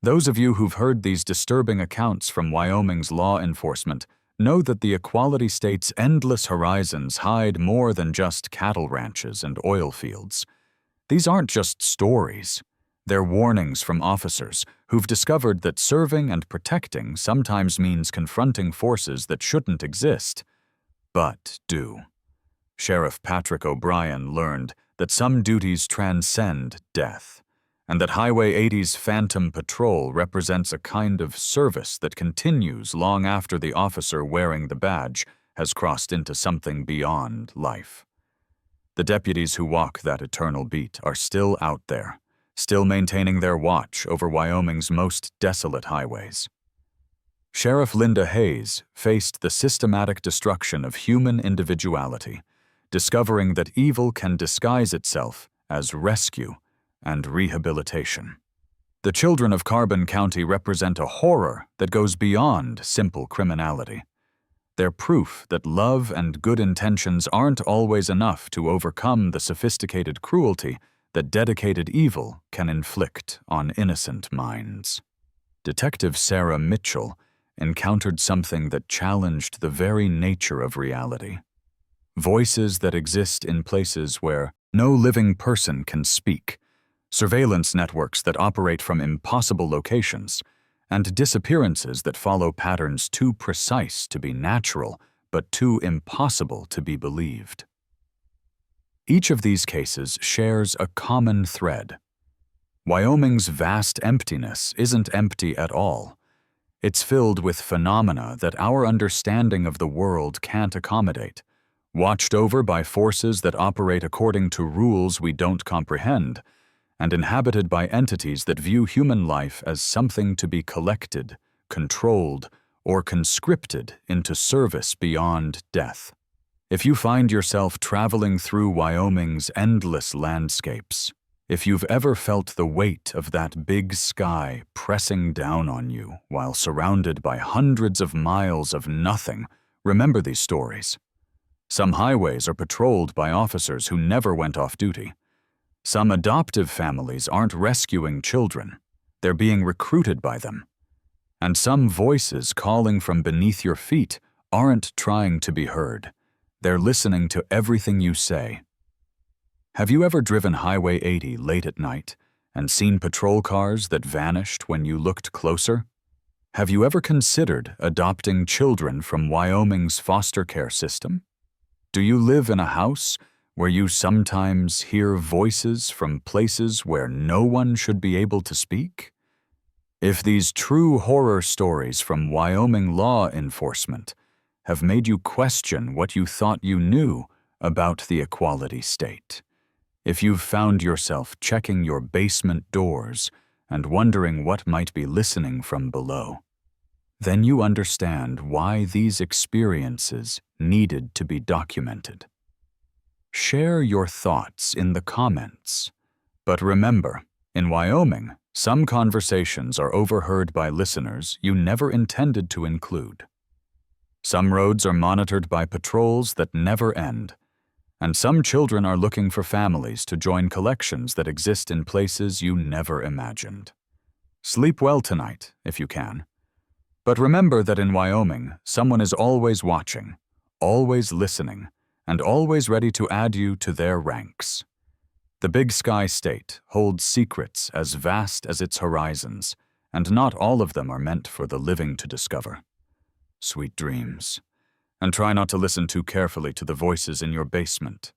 Those of you who've heard these disturbing accounts from Wyoming's law enforcement know that the Equality State's endless horizons hide more than just cattle ranches and oil fields. These aren't just stories. They're warnings from officers who've discovered that serving and protecting sometimes means confronting forces that shouldn't exist, but do. Sheriff Patrick O'Brien learned that some duties transcend death, and that Highway 80's Phantom Patrol represents a kind of service that continues long after the officer wearing the badge has crossed into something beyond life. The deputies who walk that eternal beat are still out there, still maintaining their watch over Wyoming's most desolate highways. Sheriff Linda Hayes faced the systematic destruction of human individuality, discovering that evil can disguise itself as rescue and rehabilitation. The children of Carbon County represent a horror that goes beyond simple criminality. They're proof that love and good intentions aren't always enough to overcome the sophisticated cruelty that dedicated evil can inflict on innocent minds. Detective Sarah Mitchell encountered something that challenged the very nature of reality. Voices that exist in places where no living person can speak, surveillance networks that operate from impossible locations, and disappearances that follow patterns too precise to be natural but too impossible to be believed. Each of these cases shares a common thread. Wyoming's vast emptiness isn't empty at all. It's filled with phenomena that our understanding of the world can't accommodate, watched over by forces that operate according to rules we don't comprehend, and inhabited by entities that view human life as something to be collected, controlled, or conscripted into service beyond death. If you find yourself traveling through Wyoming's endless landscapes, If you've ever felt the weight of that big sky pressing down on you while surrounded by hundreds of miles of nothing, remember these stories. Some highways are patrolled by officers who never went off duty. Some adoptive families aren't rescuing children. They're being recruited by them. And some voices calling from beneath your feet aren't trying to be heard. They're listening to everything you say. Have you ever driven Highway 80 late at night and seen patrol cars that vanished when you looked closer? Have you ever considered adopting children from Wyoming's foster care system? Do you live in a house where you sometimes hear voices from places where no one should be able to speak? If these true horror stories from Wyoming law enforcement have made you question what you thought you knew about the equality state, if you've found yourself checking your basement doors and wondering what might be listening from below, then you understand why these experiences needed to be documented. Share your thoughts in the comments. But remember, in Wyoming, some conversations are overheard by listeners you never intended to include. Some roads are monitored by patrols that never end, and some children are looking for families to join collections that exist in places you never imagined. Sleep well tonight, if you can. But remember that in Wyoming, someone is always watching, always listening, and always ready to add you to their ranks. The Big Sky State holds secrets as vast as its horizons, and not all of them are meant for the living to discover. Sweet dreams. And try not to listen too carefully to the voices in your basement.